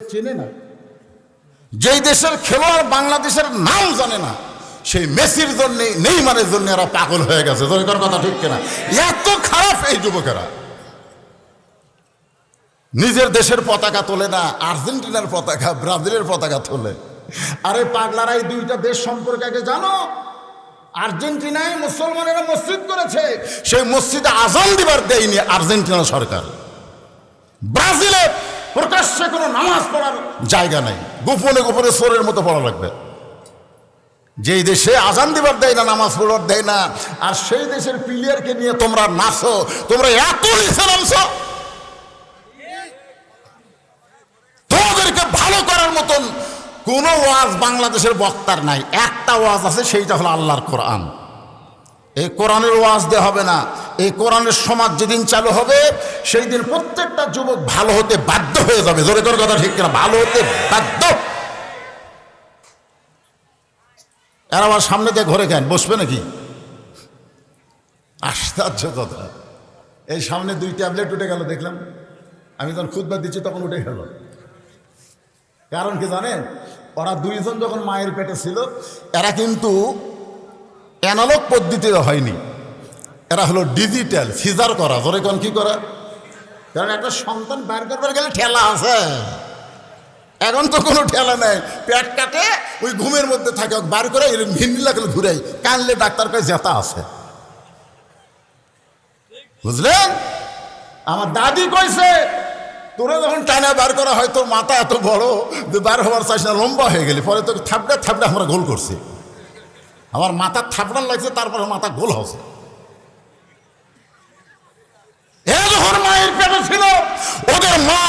চেনে না, যেই দেশের খেলোয়াড় বাংলাদেশের নাম জানে না, সেই মেসির জন্য নেইমারের জন্য এরা পাগল হয়ে গেছে। দরকার কথা ঠিক কিনা? এত খারাপ এই যুবকেরা। নিজের দেশের পতাকা তোলে না, আর্জেন্টিনার পতাকা, ব্রাজিলের পতাকা তোলে। আরে পাগলারা, এই দুইটা দেশ সম্পর্কে আগে জানো। আর্জেন্টিনায় মুসলমানেরা মসজিদ করেছে, সেই মসজিদে আজান দিবার দেয়নি আর্জেন্টিনা সরকার। ব্রাজিলে প্রকাশ্যে কোনো নামাজ পড়ার জায়গা নাই, গোপনে গোপনে চোরের মতো পড়া লাগবে। যেই দেশে আজান দিবার দেয় না, নামাজ পড়ার দেয় না, আর সেই দেশের প্লেয়ারকে নিয়ে তোমরা নাচো, তোমরা এত নিচে নামছো। তোমাদেরকে ভালো করার মতন কোন ওয়াজ বাংলাদেশের বক্তার নাই। একটা ওয়াজ আছে, সেইটা হলো আল্লাহর কোরআন। এই কোরআনের ওয়াজ দেওয়া হবে না। এই কোরআনের সমাজ যেদিন চালু হবে, সেই দিন প্রত্যেকটা যুবক ভালো হতে বাধ্য হয়ে যাবে। জোরে তোর কথা ঠিক কিনা? ভালো হতে বাধ্য। এরা আমার সামনে দিয়ে ঘরে কেন বসবে নাকি? আশ্চর্য কথা। এই সামনে 2 ট্যাবলেট উঠে গেল দেখলাম, আমি যখন খুতবা দিচ্ছি তখন উঠে গেল। কারণ কি জানেন? ওরা 2 জন যখন মায়ের পেটে ছিল, এরা কিন্তু অ্যানালগ পদ্ধতিতে হয়নি, এরা হলো ডিজিটাল সিজার করা। ধরে কোন কি করা? কারণ একটা সন্তান বাইর করবার গেলে ঠেলা আছে, এখন তো কোনো ঠেলা নেই। পেট কাটে, ওই ঘুমের মধ্যে থাকে, বার করে ভিন্ডি লাগলে ঘুরাই, কানলে ডাক্তার কাছে জেতা আছে। বুঝলেন? আমার দাদি কইছে, তোরা যখন টানা বার করা হয় তোর মাথা এত বড় যে বার হওয়ার চাইছ না, লম্বা হয়ে গেলি, পরে তোকে থাপড়া থাপড়া আমরা গোল করছি। আমার মাথা থাপড়ান লাগছে, তারপরে মাথা গোল হচ্ছে। যখন মায়ের পেটে ছিল, ওদের মা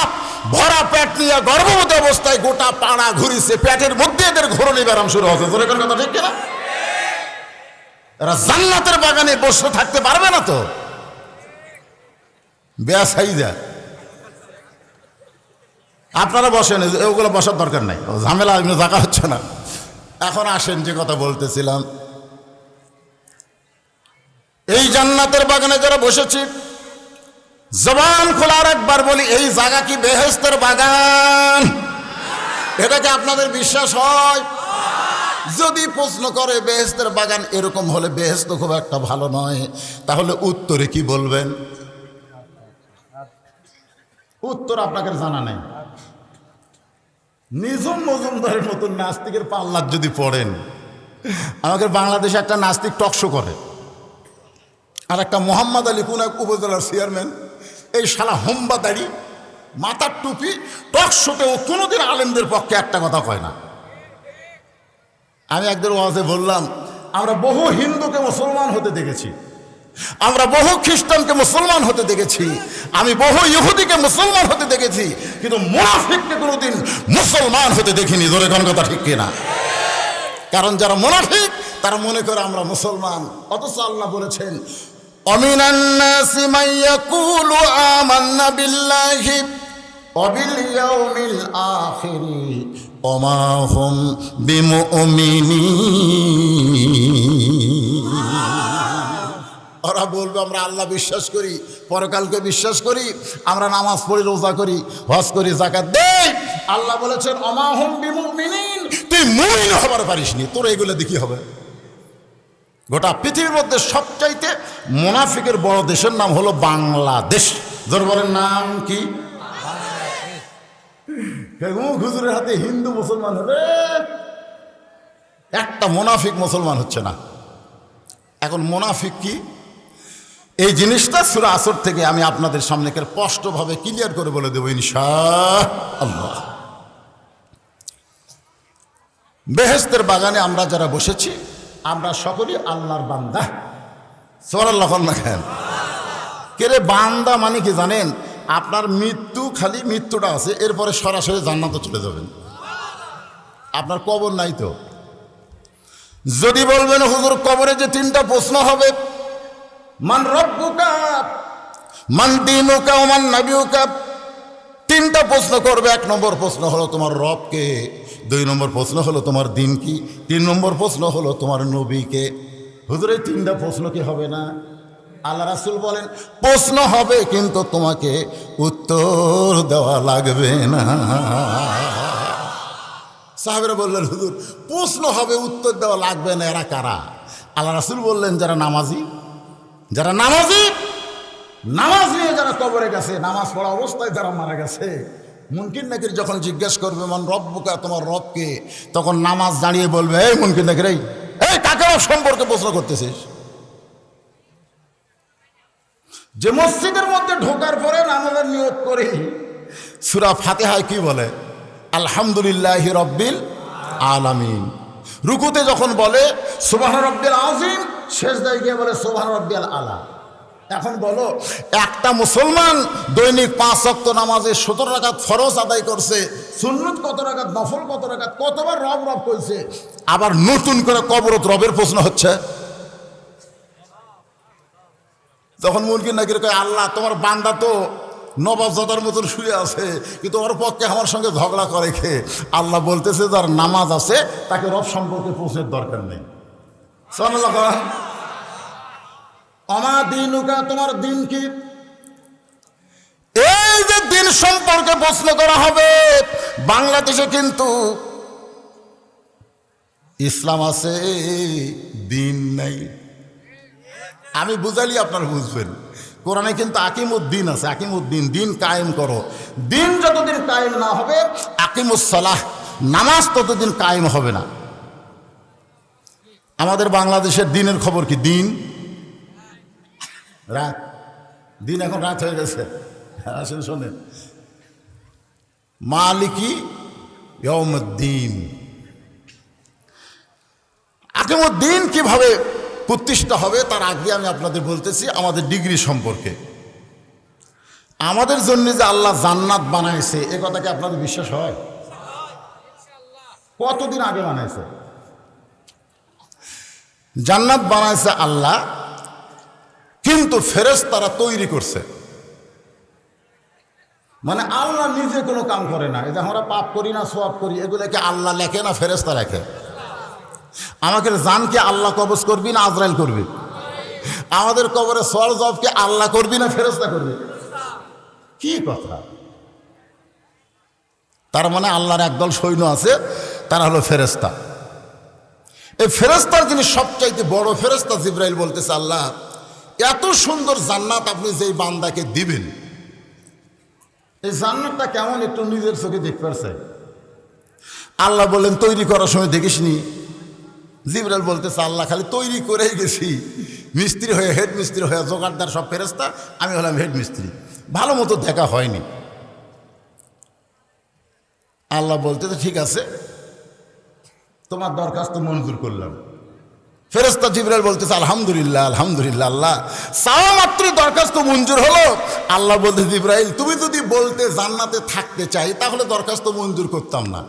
ভরা পেট নিয়ে গর্ভবতী অবস্থায় গোটা পাড়া ঘুরিছে, পেটের মধ্যে এদের ঘোরনি ব্যারাম শুরু হচ্ছে। তোর এখন কথা ঠিক কিনা? এরা জান্নাতের বাগানে বসে থাকতে পারবে না তো, বেয়াসাই যায়। আপনারা বসেন, ওগুলো বসার দরকার নাই, ঝামেলা জায়গা হচ্ছে না। এখন আসেন যে কথা বলতেছিলাম, এই জান্নাতের বাগানে যারা বসেছি, জবান খোলার একবার বলি, এই জায়গা কি বেহেশতের বাগান? এটা কি আপনাদের বিশ্বাস হয়? যদি প্রশ্ন করে বেহেশতের বাগান এরকম হলে বেহেশত খুব একটা ভালো নয়, তাহলে উত্তরে কি বলবেন? উত্তর আপনাকে জানা নেই। নিঝুম মজুমদারের মতন নাস্তিকের পাল্লার যদি পড়েন, আমাদের বাংলাদেশে একটা নাস্তিক টকশো করে, আর একটা মোহাম্মদ আলী কোন এক উপজেলার চেয়ারম্যান, এই শালা হোম্বা দাড়ি, মাথার টুপি, টকশোতে ও কোনোদিন আলেমদের পক্ষে একটা কথা কয় না। আমি একদিন ওয়াজে বললাম, আমরা বহু হিন্দুকে মুসলমান হতে দেখেছি, আমরা বহু খ্রিস্টানকে মুসলমান হতে দেখেছি, আমি বহু ইহুদিকে মুসলমান হতে দেখেছি, কিন্তু মুনাফিককে কোনোদিন মুসলমান হতে দেখিনি। ধরে কোন কথা ঠিক কিনা? কারণ যারা মুনাফিক তারা মনে করে আমরা মুসলমান, অথচ আল্লাহ বলেছেন, অমিনান নাসি মান ইয়াকুলু আমান্না বিল্লাহি ওয়া বিল ইয়াউমিল আখির ওয়া মা হুম বিমুমিনিন। ওরা বলবে আমরা আল্লাহ বিশ্বাস করি, পরকালকে বিশ্বাস করি, আমরা নামাজ পড়ি, রোজা করি, হজ করি, যাকাত দেই। আল্লাহ বলেছেন ওয়া মা হুম বিমুমিনিন, তুই মুমিন হবার পারিসনি, তোর এগুলো দেখি হবে। গোটা পৃথিবীর মধ্যে সবচাইতে মুনাফিকের বড় দেশের নাম হলো বাংলাদেশ। জোরবরের নাম কি? হুজুরের হাতে হিন্দু মুসলমান হবে, একটা মুনাফিক মুসলমান হচ্ছে না। এখন মুনাফিক কি, এই জিনিসটা সূরা আসর থেকে আমি আপনাদের সামনে স্পষ্টভাবে ক্লিয়ার করে বলে দেব ইনশাআল্লাহ। বেহেশতের বাগানে আমরা যারা বসেছি, আমরা সকলেই আল্লাহর বান্দা। সুবহানাল্লাহ না কেন? কেরে বান্দা মানে কি জানেন? আপনার মৃত্যু, খালি মৃত্যুটা আছে, এরপরে সরাসরি জান্নাতে চলে যাবেন, আপনার কবর নাই তো। যদি বলবেন হুজুর কবরে যে 3টা প্রশ্ন হবে, মান রব্বুকা, মান দীনুকা, মান নবিয়ুকা, 3টা প্রশ্ন করবে। 1 নম্বর প্রশ্ন হলো তোমার রব কে, 2 নম্বর প্রশ্ন হলো তোমার দিন কি, 3 নম্বর প্রশ্ন হলো তোমার নবী কে। হুজুর এই 3টা প্রশ্ন কি হবে না? আল্লাহ রাসূল বলেন প্রশ্ন হবে কিন্তু তোমাকে উত্তর দেওয়া লাগবে না। সাহাবীরা বললেন হুজুর প্রশ্ন হবে উত্তর দেওয়া লাগবে না, এরা কারা? আল্লাহ রাসূল বললেন যারা নামাজি, যারা নামাজি, নামাজ নিয়ে যারা কবরে গেছে, নামাজ পড়া অবস্থায় যারা মারা গেছে। মুনকির নাকির যখন জিজ্ঞেস করবে মান রব্বুকা, তোমার রবকে, তখন নামাজ দাঁড়িয়ে বলবে এই মুনকির নাকির, এই কাকে রব সম্পর্কে প্রশ্ন করতেছিস? যে মসজিদের মধ্যে ঢোকার পরে নামাজের নিয়ত করি সূরা ফাতিহায় কি বলে? আলহামদুলিল্লাহি রাব্বিল আলামিন। রুকুতে যখন বলে সুবহান রাব্বিল আযীম, সেজদায় গিয়ে বলে সুবহান রাব্বিল আলা। এখন বলো একটা মুসলমান দৈনিক 5 ওয়াক্ত নামাজে 17 রাকাত ফরজ আদায় করছে, সুন্নত কত রাকাত, নফল কত রাকাত, কতবার রব রব কইছে, আবার নতুন করে কবরত রবের প্রশ্ন হচ্ছে। তখন মুনকির নাকির কয় আল্লাহ তোমার বান্দা তো নবাবজাদার মতন শুয়ে আছে, কিন্তু ওর পক্ষে আমার সঙ্গে ঝগড়া করে খে। আল্লাহ বলতেছে যার নামাজ আছে তাকে রব সম্পর্কে প্রশ্নের দরকার নেই। সুবহানাল্লাহ। আমা দিনুকা, তোমার দিন কি? এই যে দিন সম্পর্কে প্রশ্ন করা হবে, বাংলাদেশে কিন্তু ইসলাম আছে, দিন নাই। আমি বুঝালি আপনারা বুঝবেন। কোরআনে কিন্তু আকিমুদ্দিন আছে, আকিমুদ্দিন, দিন কায়েম করো। দিন যতদিন কায়েম না হবে, আকিমুসসালাহ, নামাজ ততদিন কায়েম হবে না। আমাদের বাংলাদেশের দিনের খবর কি? দিন রাত, দিন এখন রাত হয়ে গেছে। আসেন শোনেন, মালিকি ইয়াউমুদ্দিন, আকিমুদ্দিন কিভাবে প্রতিষ্ঠা হবে তার আগে আমি আপনাদের বলতেছি আমাদের ডিগ্রি সম্পর্কে। আমাদের জন্য যে আল্লাহ জান্নাত বানাইছে এ কথা কি আপনাদের বিশ্বাস হয়? কতদিন আগে বানাইছে? জান্নাত বানাইছে আল্লাহ, কিন্তু ফেরেশতারা তৈরি করছে। মানে আল্লাহ নিজে কোনো কাম করে না। এই যে আমরা পাপ করি না সওয়াব করি, এগুলোকে আল্লাহ লেখে না ফেরেশতা লেখে? আমাকে জানকে আল্লাহ কবজ করবি না আজরাইল করবি? আমাদের কবরে সওয়াল জবাবকে আল্লাহ করবি না ফেরেশতা করবি? কি কথা! তার মানে আল্লাহর একদল সৈন্য আছে, তারা হলো ফেরেশতা। এই ফেরেশতার যিনি সবচাইতে বড় ফেরেশতা জিবরাইল বলতেছে আল্লাহ এত সুন্দর জান্নাত আপনি যেই বান্দাকে দিবেন, এই জান্নাতটা কেমন একটু নিজের চোখে দেখতে পারছে? আল্লাহ বললেন তৈরি করার সময় দেখিসনি? জিবরাইল বলতেছে আল্লাহ খালি তৈরি করেই গেছি, মিস্ত্রি হয়ে, হেড মিস্ত্রি হয়ে, জোগাড়দার সব ফেরেশতা, আমি হলাম হেড মিস্ত্রি, ভালো মতো দেখা হয়নি। আল্লাহ বলতেছে ঠিক আছে, তোমার দরখাস্ত মঞ্জুর করলাম। ফেরেশতা জিবরাইল বলতেছে আলহামদুলিল্লাহ আলহামদুলিল্লাহ। আল্লাহ চাওয়া মাত্রই দরখাস্ত মঞ্জুর হলো। আল্লাহ বলতে জিবরাইল তুমি যদি বলতে জান্নাতে থাকতে চাই তাহলে দরখাস্ত মঞ্জুর করতাম না,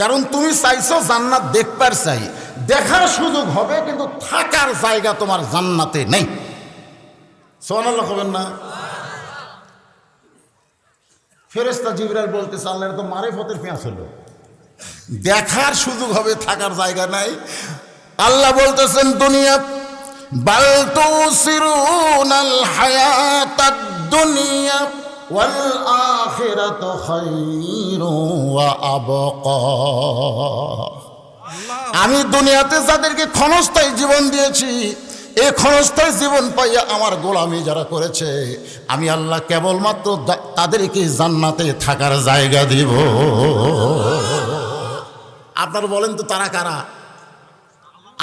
কারণ তুমি চাইছো জান্নাত দেখবার চাই, দেখার সুযোগ হবে কিন্তু থাকার জায়গা তোমার জান্নাতে নেই। সুবহানাল্লাহ হবেন না? ফেরেশতা জিবরাইল বলতেছে আল্লাহ তো মারিফতের পেঁয়াজ হলো, দেখার সুযোগ হবে থাকার জায়গা নাই। আল্লাহ বলতেছেন দুনিয়া বাল তুসিরুনাল হায়াতাদ দুনিয়া ওয়াল আখিরাতু খায়রু ওয়া আবকা। আমি দুনিয়াতে যাদেরকে ক্ষণস্থায়ী জীবন দিয়েছি, এই ক্ষণস্থায়ী জীবন পাইয়া আমার গোলামি যারা করেছে, আমি আল্লাহ কেবলমাত্র তাদেরকে জান্নাতে থাকার জায়গা দিব। আপনারা বলেন তো তারা কারা?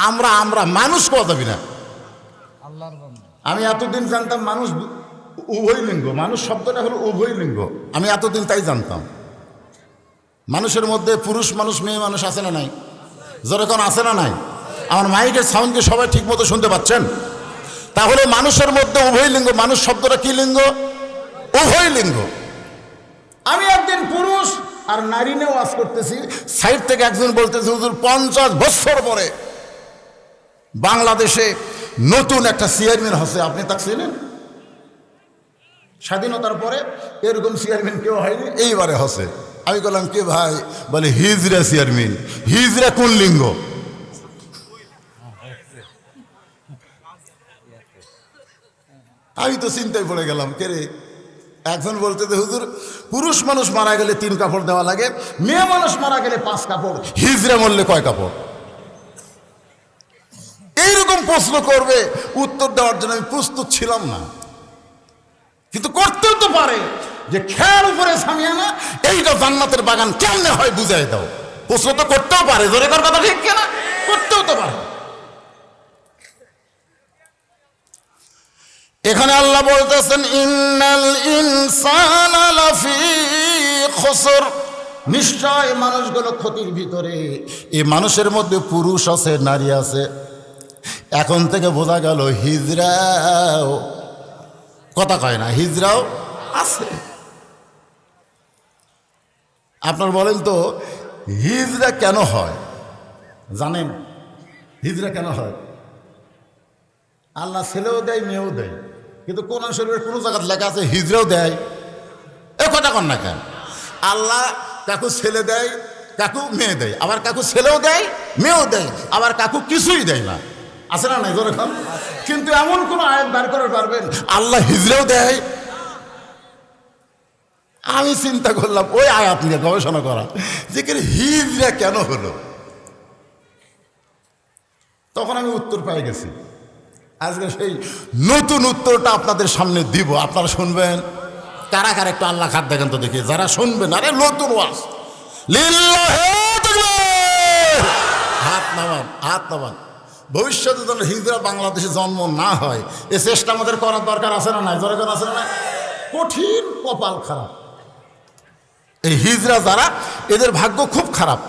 আমরা মানুষ কথা না। আমি এতদিন জানতাম মানুষ উভয় লিঙ্গ, মানুষ শব্দটা হলো উভয় লিঙ্গ, আমি এতদিন তাই জানতাম। মানুষের মধ্যে পুরুষ মানুষ মেয়ে মানুষ আছে না নাই? যেরকম আছে না নাই? আমার মাইকের সাউন্ডকে সবাই ঠিক মতো শুনতে পাচ্ছেন? তাহলে মানুষের মধ্যে উভয় লিঙ্গ, মানুষ শব্দটা কি লিঙ্গ? উভয় লিঙ্গ। আমি একদিন পুরুষ আর নারী নিয়ে ওয়াজ করতেছি, সাইড থেকে একজন বলতেছে হুজুর 50 বছর পরে বাংলাদেশে নতুন একটা চেয়ারম্যান হচ্ছে, আপনি তাকে চেনেন? স্বাধীনতার পরে এরকম চেয়ারম্যান কেউ হয়নি, এইবারে হচ্ছে। আমি বললাম কে ভাই? বলে হিজরা চেয়ারম্যান। হিজরা কোন লিঙ্গ? আমি তো চিন্তায় পড়ে গেলাম, কে রে? একজন বলতে যে হুজুর, পুরুষ মানুষ মারা গেলে 3 কাপড় দেওয়া লাগে, মেয়ে মানুষ মারা গেলে 5 কাপড়, হিজড়া মরলে কয় কাপড়? এইরকম প্রশ্ন করবে, উত্তর দেওয়ার জন্য আমি প্রস্তুত ছিলাম না, কিন্তু করতেও তো পারে যে খেয়ার উপরে সামিয়ানা, এইটা জান্নাতের বাগান কেমনে হয় বুঝাই দাও। প্রশ্ন তো করতেও পারে, জোরে কর কথা ঠিক কিনা? করতেও তো পারে। এখানে আল্লাহ বলতেছেন ইন্নাল ইনসানা লাফি খুসর, নিশ্চয় মানুষগুলো ক্ষতির ভিতরে। এই মানুষের মধ্যে পুরুষ আছে, নারী আছে। এখন থেকে বোঝা গেল হিজড়াও, কথা কয় না, হিজড়াও আছে। আপনার বলেন তো হিজড়া কেন হয়? জানেন হিজড়া কেন হয়? আল্লাহ ছেলেও দেয়, মেয়েও দেয়, কিন্তু কোরআন শরীফের কোনো জায়গায় লেখা আছে হিজড়াও দেয়? এ কথা কন না কেন? আল্লাহ কাকু ছেলে দেয়, কাকু মেয়ে দেয়, আবার কাকু ছেলেও দেয়, মেয়েও দেয়, আবার কাকু কিছুই দেয় না, আছে না? নাই যেরকম। কিন্তু এমন কোন আয়াত বার করে পারবেন আল্লাহ হিজড়াও দেয়? আমি চিন্তা করলাম ওই আয়াত নিয়ে গবেষণা করা, যে হিজড়া কেন হলো। তখন আমি উত্তর পেয়ে গেছি। আজকে সেই নতুন উত্তরটা আপনাদের সামনে দিব, আপনারা শুনবেন। কারা কারা একটু আল্লাহ খাদ দেখেন তো দেখি, যারা শুনবেন। আরে নতুন ওয়াজ, লিল্লাহি তাকবীর, হাত নামান, হাত নামান। ভবিষ্যতে যেন হিজড়া বাংলাদেশে জন্ম না হয়, এ চেষ্টা আমাদের করার দরকার আছে না নাই? জনগণ আছে না? কঠিন কপাল খারাপ এই হিজড়া যারা, এদের ভাগ্য খুব খারাপ।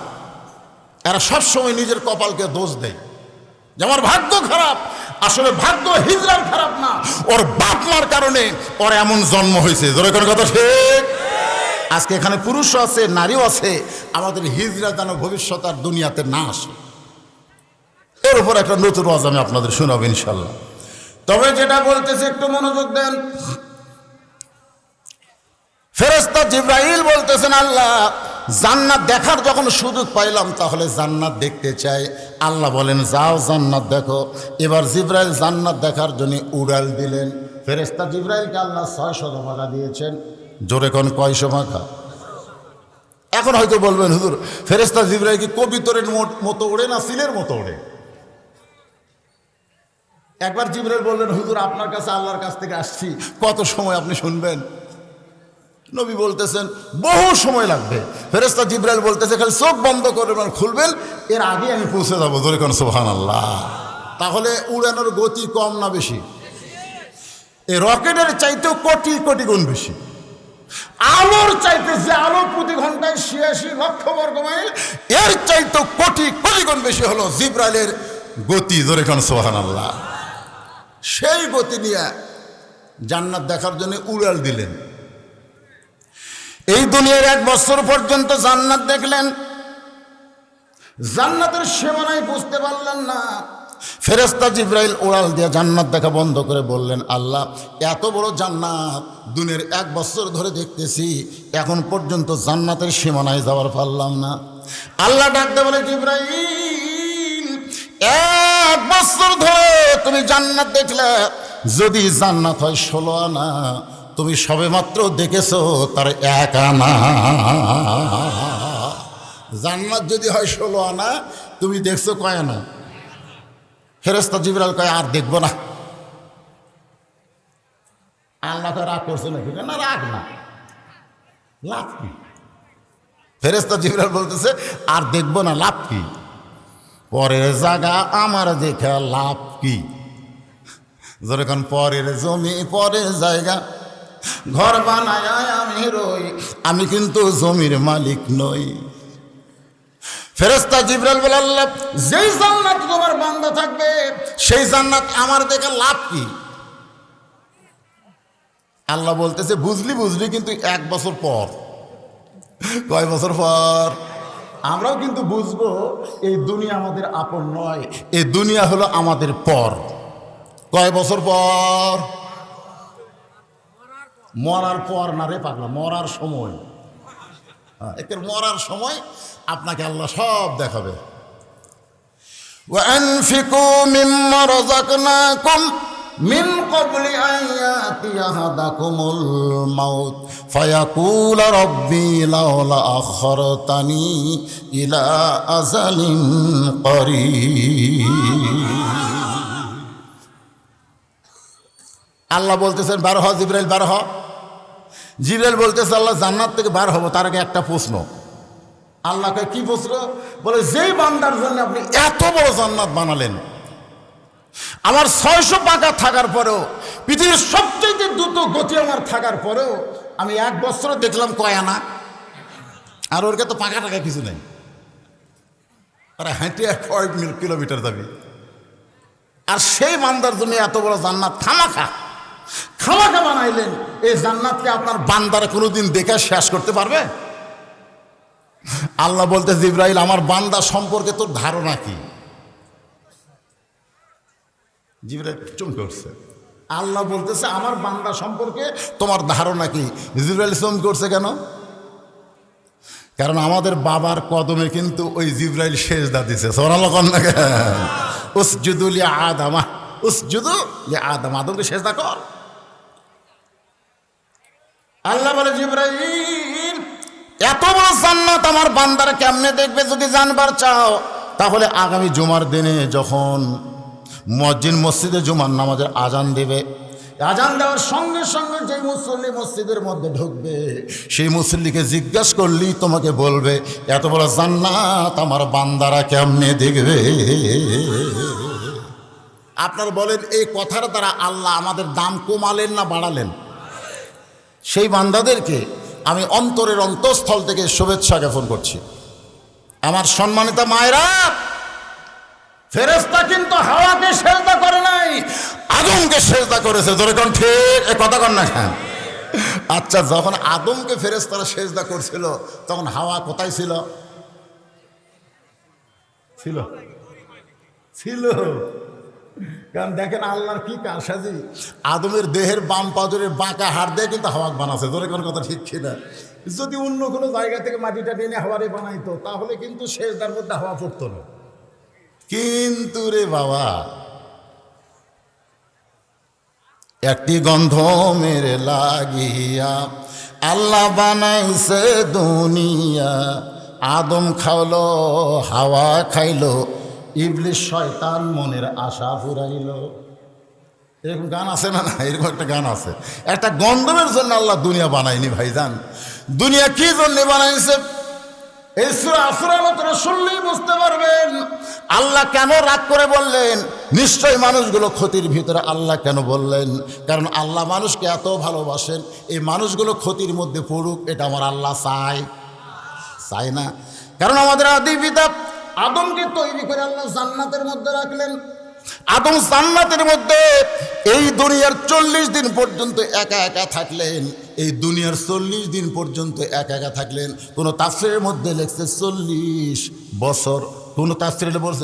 এরা সবসময় নিজের কপালকে দোষ দেয় যে আমার ভাগ্য খারাপ। আসলে ভাগ্য হিজড়ার খারাপ না, ওর বাপ মার কারণে ওর এমন জন্ম হয়েছে। জোরে কোনো কথা ঠিক? আজকে এখানে পুরুষও আছে, নারীও আছে। আমাদের হিজড়া যেন ভবিষ্যৎ আর দুনিয়াতে না আসে, এর উপর একটা নতুন ওয়াজ আমি আপনাদের শোনাবো ইনশাল্লাহ। তবে যেটা বলতেছে একটু মনোযোগ দেন। ফেরেশতা জিবরাইল বলতেছেন, আল্লাহ জান্নাত দেখার যখন সুযোগ পাইলাম তাহলে জান্নাত দেখতে চাই। আল্লাহ বলেন যাও জান্নাত দেখো। এবার জিবরাইল জান্নাত দেখার জন্য উড়াল দিলেন। ফেরেশতা জিবরাইলকে আল্লাহ 600 টাকা দিয়েছেন। জোরে কোন কয়শো টাকা? এখন হয়তো বলবেন হুজুর, ফেরেশতা জিবরাইল কি কবিতরের মতো ওড়ে না সিলের মতো ওড়ে? একবার জিবরাইল বললেন, হুজুর আপনার কাছে আল্লাহর কাছ থেকে আসছি, কত সময় আপনি শুনবেন? নবী বলতেছেন বহু সময় লাগবে। ফেরেশতা জিবরাইল বলতেছে খালি চোখ বন্ধ করবেন, খুলবেন, এর আগে আমি পৌঁছে যাবো। জোরে কোন সুবহানাল্লাহ। তাহলে উড়ানোর গতি কম না বেশি? এই রকেটের চাইতেও কোটি কোটি গুণ বেশি। আলোর চাইতে, যে আলো প্রতি ঘন্টায় ৮৬ লক্ষ বর্গ মাইল, এর চাইতেও কোটি কোটি গুণ বেশি হলো জিবরাইলের গতি। জোরে কোন সুবহানাল্লাহ। সেই গতি নিয়ে জান্নাত দেখার জন্য উড়াল দিলেন। এই দুনিয়ার 1 বছর পর্যন্ত জান্নাত দেখলেন, জান্নাতের সীমানায় বুঝতে পারলেন না। ফেরেশতা জিবরাইল উড়াল দিয়ে জান্নাত দেখা বন্ধ করে বললেন, আল্লাহ এত বড় জান্নাত দুনিয়ার 1 বছর ধরে দেখতেছি, এখন পর্যন্ত জান্নাতের সীমানায় যাওয়ার পারলাম না। আল্লাহ ডাকতে বলে, জিবরাইল 1 বছর ধরে তুমি জান্নাত দেখলে, যদি জান্নাত হয় 16 আনা, তুমি সবে মাত্র দেখেছো তার 1 আনা। জান্নাত যদি হয় 16 আনা, তুমি দেখছো কয় আনা? ফেরেশতা জিবরাইল কয় আর দেখবো না। আল্লাহ তো রাগ করছে নাকি? না, রাগ না, লাভ কি? ফেরেশতা জিবরাইল বলতেছে আর দেখবো না, লাভ কি? পরের জায়গা আমার দেখা লাভ কি? যেরকম পরের জমি, পরের জায়গা, ঘর বানায় আমি রই, আমি কিন্তু জমির মালিক নই। ফেরেশতা জিবরাইল বলে, আল্লাহ যেই জান্নাত তোমার বান্দা থাকবে, সেই জান্নাত আমার দেখে লাভ কি? আল্লাহ বলতেছে বুঝলি বুঝলি, কিন্তু 1 বছর পর। কয় বছর পর? আমরাও কিন্তু বুঝবো এই দুনিয়া আমাদের আপন নয়, এই দুনিয়া হলো আমাদের পর। কয় বছর পর? মরার পর না রে পাগলা, মরার সময়। এর মরার সময় আপনাকে আল্লাহ সব দেখাবে। ওয়ানফিকু মিম্মা রাযাকনাকুম মিন ক্বাবলি আন ইয়াতিয়া আহাদাকুমুল মাউত ফায়াকুল রাব্বি লাউলা আখরতানি ইলা আজালিন করিব। আল্লাহ বলতেছেন বার হ জিবরাইল বার হ। জিবরাইল বলতেছে আল্লাহ জান্নাত থেকে বার হবো, তার আগে একটা প্রশ্ন। আল্লাহকে কি প্রশ্ন? বলে যেই বান্দার জন্য আপনি এত বড় জান্নাত বানালেন, আমার 600 পাকা থাকার পরেও, পৃথিবীর সবচেয়ে দ্রুত গতি আমার থাকার পরেও আমি 1 বছর দেখলাম কয় আনা, আর ওর তো পাকা টাকা কিছু নেই, আরে হেঁটে 1 কিলোমিটার যাবি, আর সেই বান্দার জন্য এত বড় জান্নাত খামাখা বানাইলেন। এই জান্নাতকে আপনার বান্দারা কোনোদিন দেখে শেষ করতে পারবে? আল্লাহ বলতে জিবরাইল আমার বান্দা সম্পর্কে তোর ধারণা কি? জিবরাইল চমকে উঠছে। আল্লাহ বলতেছে আমার বান্দা সম্পর্কে তোমার ধারণা কি? জিবরাইল চমকে উঠছে কেন? কারণ আমাদের বাবার কদমে কিন্তু ওই জিবরাইল সেজদা দিছে। সুবহানাল্লাহ কন্যা উসজুদু লিআদম, উসজুদু লিআদম, আদমকে সেজদা কর। আল্লাহ বলে জিবরাইল এত বড় জান্নাত আমার বান্দারা কেমনে দেখবে? যদি জানবার চাও তাহলে আগামী জুমার দিনে যখন মুয়াজ্জিন মসজিদে জুমার নামাজের আজান দেবে, আজান দেওয়ার সঙ্গে সঙ্গে যেই মুসল্লি মসজিদের মধ্যে ঢুকবে সেই মুসল্লিকে জিজ্ঞাসা করলেই তোমাকে বলবে এত বড় জান্নাত আমার বান্দারা কেমনে দেখবে। আপনার বলেন এই কথার দ্বারা আল্লাহ আমাদের দাম কমালেন না বাড়ালেন? সেই বান্দাদেরকে আমি অন্তরের অন্তঃস্থল থেকে শুভেচ্ছা জ্ঞাপন করছি। আমার সম্মানিত মায়েরা, ফেরেশতা কিন্তু হাওয়াকে সেজদা করে নাই, আদমকে সেজদা করেছে। ধরে কোন ঠিক এ কথা কন না কেন? আচ্ছা, যখন আদমকে ফেরেশতারা সেজদা করছিল তখন হাওয়া কোথায় ছিল? ছিল ছিল কারণ দেখেন আল্লাহর কি কারসাজি, আদমের দেহের বাম পাজরের বাঁকা হাড় দিয়ে কিন্তু হাওয়া বানাচ্ছে। ধরে কোন কথা ঠিক কিনা? যদি অন্য কোনো জায়গা থেকে মাটিটা টেনে হাওয়ারে বানাইতো তাহলে কিন্তু সেজদার মধ্যে হাওয়া পড়তো না। কিন্তু রে বাবা, একটি গন্ধ মেরে লাগিয়া আল্লাহ বানাইছে দুনিয়া, আদম খাওলো হাওয়া খাইলো, ইবলিস শয়তান মনের আশা ফুরাইলো। এরকম গান আছে না? না, এরকম একটা গান আছে। একটা গন্ধমের জন্য আল্লাহ দুনিয়া বানায়নি ভাইজান। দুনিয়া কি জন্য বানাইছে এই সূরা আসরের মধ্যে শুনলেই বুঝতে পারবেন আল্লাহ কেন রাগ করে বললেন। নিশ্চয়ই মানুষগুলো ক্ষতির ভিতরে। আল্লাহ কেন বললেন? কারণ আল্লাহ মানুষকে এত ভালোবাসেন, এই মানুষগুলো ক্ষতির মধ্যে পড়ুক এটা আমার আল্লাহ চায় না। কারণ আমাদের আদি পিতা আদমকে তৈরি করে আল্লাহ জান্নাতের মধ্যে রাখলেন। আদম জান্নাতের মধ্যে এই দুনিয়ার 40 দিন পর্যন্ত একা একা থাকলেন। এই দুনিয়ার 40 দিন পর্যন্ত একা একা থাকলেন। কোনো তাফসীরের মধ্যে লেখছে 40 বছর, কোনো তাফসীরে বলছে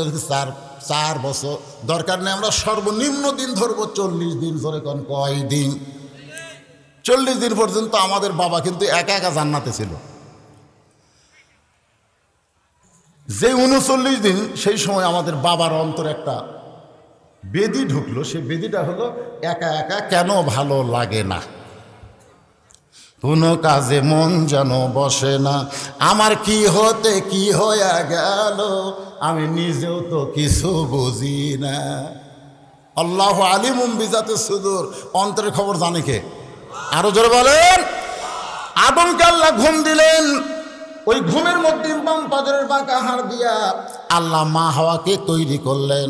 4 বছর। দরকার নেই, আমরা সর্বনিম্ন দিন ধরবো 40 দিন। ধরে কোন কয় দিন? 40 দিন পর্যন্ত আমাদের বাবা কিন্তু একা একা জান্নাতে ছিল। যে 39 দিন সেই সময় আমাদের বাবার অন্তরে একটা বেদি ঢুকলো। সেই বেদিটা হলো একা একা কেন ভালো লাগে না, কোনো কাজে মন যেন বসে না, আমার কি হতে কি হয়ে গেল আমি নিজেও তো কিছু বুঝি না। আল্লাহু আলিমুম বিজাতিস সুদূর, অন্তরের খবর জানে কে? আরো জোরে বলেন। আদমকে আল্লাহ ঘুম দিলেন, ওই ঘুমের মধ্যে বাম পাজরের বাঁকা হাড় দিয়া আল্লাহ মা হাওয়াকে তৈরি করলেন।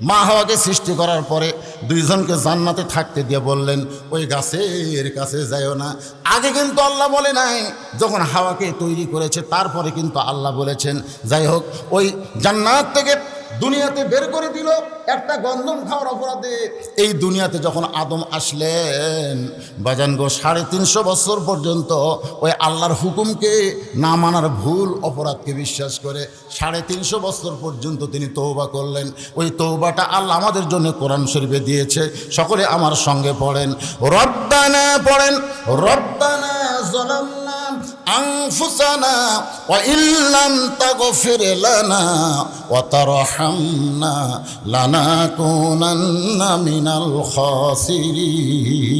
মা হাওয়াকে সৃষ্টি করার পরে দুইজনকে জান্নাতে থাকতে দিয়ে বললেন ওই গাছের কাছে যাইও না। আগে কিন্তু আল্লাহ বলে নাই, যখন হাওয়াকে তৈরি করেছে তারপরে কিন্তু আল্লাহ বলেছেন। যাই হোক, ওই জান্নাত থেকে দুনিয়াতে বের করে দিল একটা গন্ধম খাওয়ার অপরাধে। এই দুনিয়াতে যখন আদম আসলেন বাজান গো, 350 বছর পর্যন্ত ওই আল্লাহর হুকুমকে না মানার ভুল অপরাধকে বিশ্বাস করে 350 বছর পর্যন্ত তিনি তওবা করলেন। ওই তওবাটা আল্লাহ আমাদের জন্য কোরআন শরীফে দিয়েছে। সকলে আমার সঙ্গে পড়েন, রব্বানা পড়েন, রব্বানা যালামনা আনফুসানা ওয়া ইল্লাম তাগফির লানা ওয়া তারহামনা লানাকুনান্না মিনাল খাসিরিন।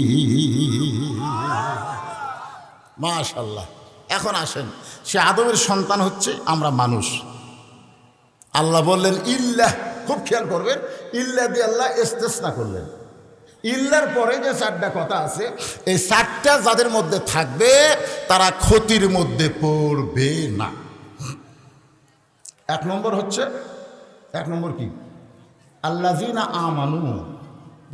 মাশাআল্লাহ। এখন আসেন, সে আদমের সন্তান হচ্ছে আমরা মানুষ। আল্লাহ বললেন ইল্লাহ, খুব খেয়াল করবেন, ইল্লাহ দিয়ে আল্লাহ ইস্তেসনা করলেন। ইল্লার পরে যে চারটা কথা আছে, এই চারটা যাদের মধ্যে থাকবে তারা ক্ষতির মধ্যে পড়বে না। এক নম্বর হচ্ছে, এক নম্বর কি? আল্লাযিনা আমানু,